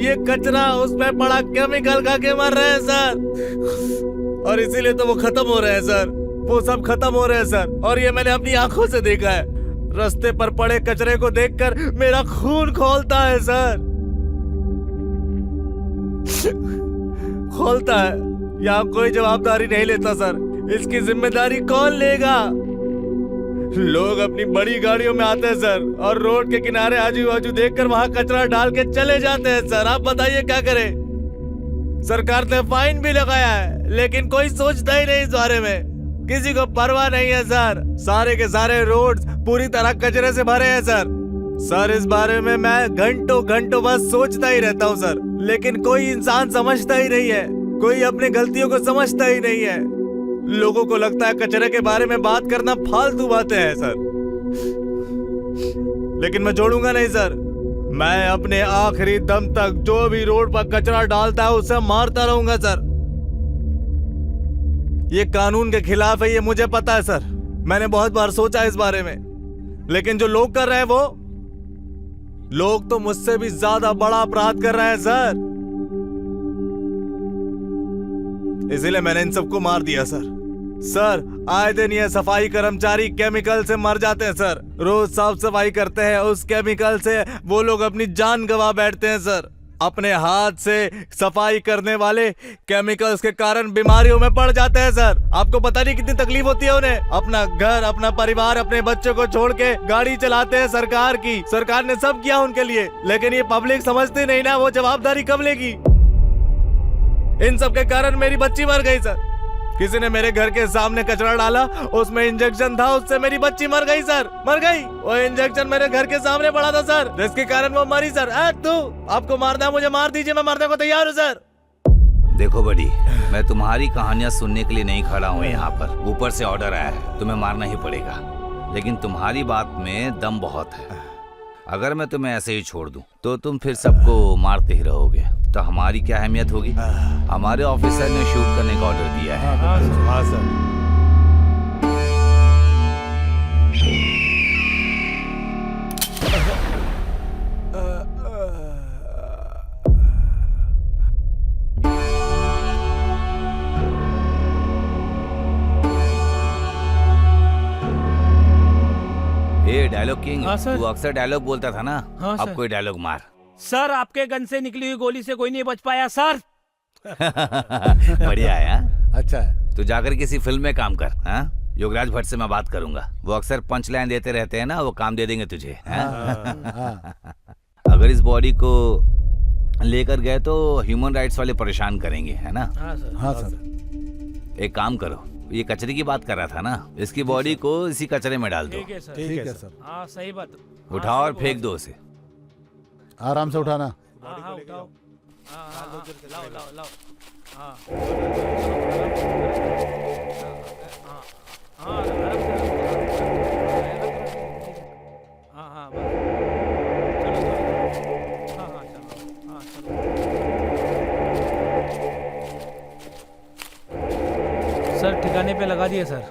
ये कचरा उसमें पड़ा केमिकल खा के मर रहे हैं सर। और इसीलिए तो वो खत्म हो रहे हैं सर। वो सब खत्म हो रहे हैं सर। और ये मैंने अपनी आंखों से देखा है। रास्ते पर पड़े कचरे को देखकर मेरा खून खौलता है सर। खौलता है। यहाँ कोई जवाबदारी नहीं लेता सर। इसकी जिम्मेदारी कौन लेगा? लोग अपनी बड़ी गाड़ियों में आते हैं सर और रोड के किनारे आजू बाजू देखकर वहां कचरा डाल के चले जाते हैं सर। आप बताइए क्या करें? सरकार ने फाइन भी लगाया है, लेकिन कोई सोचता ही नहीं इस बारे में। किसी को परवाह नहीं है सर। सारे के सारे रोड पूरी तरह कचरे से भरे हैं सर। सर, इस बारे में मैं घंटों घंटों बस सोचता ही रहता हूँ सर, लेकिन कोई इंसान समझता ही नहीं है। कोई अपनी गलतियों को समझता ही नहीं है। लोगों को लगता है कचरे के बारे में बात करना फालतू बातें हैं सर, लेकिन मैं जोड़ूंगा नहीं सर। मैं अपने आखिरी दम तक जो भी रोड पर कचरा डालता है उसे मारता रहूंगा सर। ये कानून के खिलाफ है, ये मुझे पता है सर। मैंने बहुत बार सोचा इस बारे में, लेकिन जो लोग कर रहे हैं वो लोग तो मुझसे भी ज्यादा बड़ा अपराध कर रहे हैं सर। इसीलिए मैंने इन सबको मार दिया सर। सर, आए दिन ये सफाई कर्मचारी केमिकल से मर जाते हैं सर। रोज साफ सफाई करते हैं, उस केमिकल से वो लोग अपनी जान गंवा बैठते हैं सर। अपने हाथ से सफाई करने वाले केमिकल्स के कारण बीमारियों में पड़ जाते हैं सर। आपको पता नहीं कितनी तकलीफ होती है उन्हें। अपना घर, अपना परिवार, अपने बच्चों को छोड़ के गाड़ी चलाते हैं सरकार की। सरकार ने सब किया उनके लिए, लेकिन ये पब्लिक समझती नहीं ना, वो जवाबदारी कब लेगी? इन सब के कारण मेरी बच्ची मर गई सर। किसी ने मेरे घर के सामने कचरा डाला, उसमें इंजेक्शन था, उससे मेरी बच्ची मर गई सर। मर गई। वो इंजेक्शन मेरे घर के सामने पड़ा था सर, जिसके कारण वो मरी सर। तू आपको मारना है, मुझे मार दीजिए, मैं मरने को तैयार हूँ सर। देखो बड़ी, मैं तुम्हारी कहानियां सुनने के लिए नहीं खड़ा हूँ यहाँ पर। ऊपर से ऑर्डर आया है, तुम्हें मारना ही पड़ेगा। लेकिन तुम्हारी बात में दम बहुत है। अगर मैं तुम्हें ऐसे ही छोड़ दूं तो तुम फिर सबको मारते ही रहोगे, तो हमारी क्या अहमियत होगी? हमारे ऑफिसर ने शूट करने का ऑर्डर दिया है। हाँ सर। डायलॉग किंग, हाँ सर। तू अक्सर डायलॉग बोलता था ना। हाँ अब सर। कोई डायलॉग मार। सर, आपके गन से निकली हुई गोली से कोई नहीं बच पाया सर। बढ़िया है। अच्छा है। तू जाकर किसी फिल्म में काम कर। हाँ? योगराज भट्ट से मैं बात करूंगा, वो अक्सर पंच लाइन देते रहते हैं ना, वो काम दे देंगे तुझे। अगर इस बॉडी को लेकर गए तो ह्यूमन राइट्स वाले परेशान करेंगे, है ना? हाँ सर। एक काम करो, ये कचरे की बात कर रहा था ना, इसकी बॉडी को इसी कचरे में डाल दो। ठीक है सर। ठीक है सर। हाँ सही बात। उठाओ और फेंक दो उसे। आराम से उठाना। हाँ उठाओ। लाओ लाओ लाओ। हाँ हाँ हाँ हाँ सर ठिकाने पे लगा दिए सर।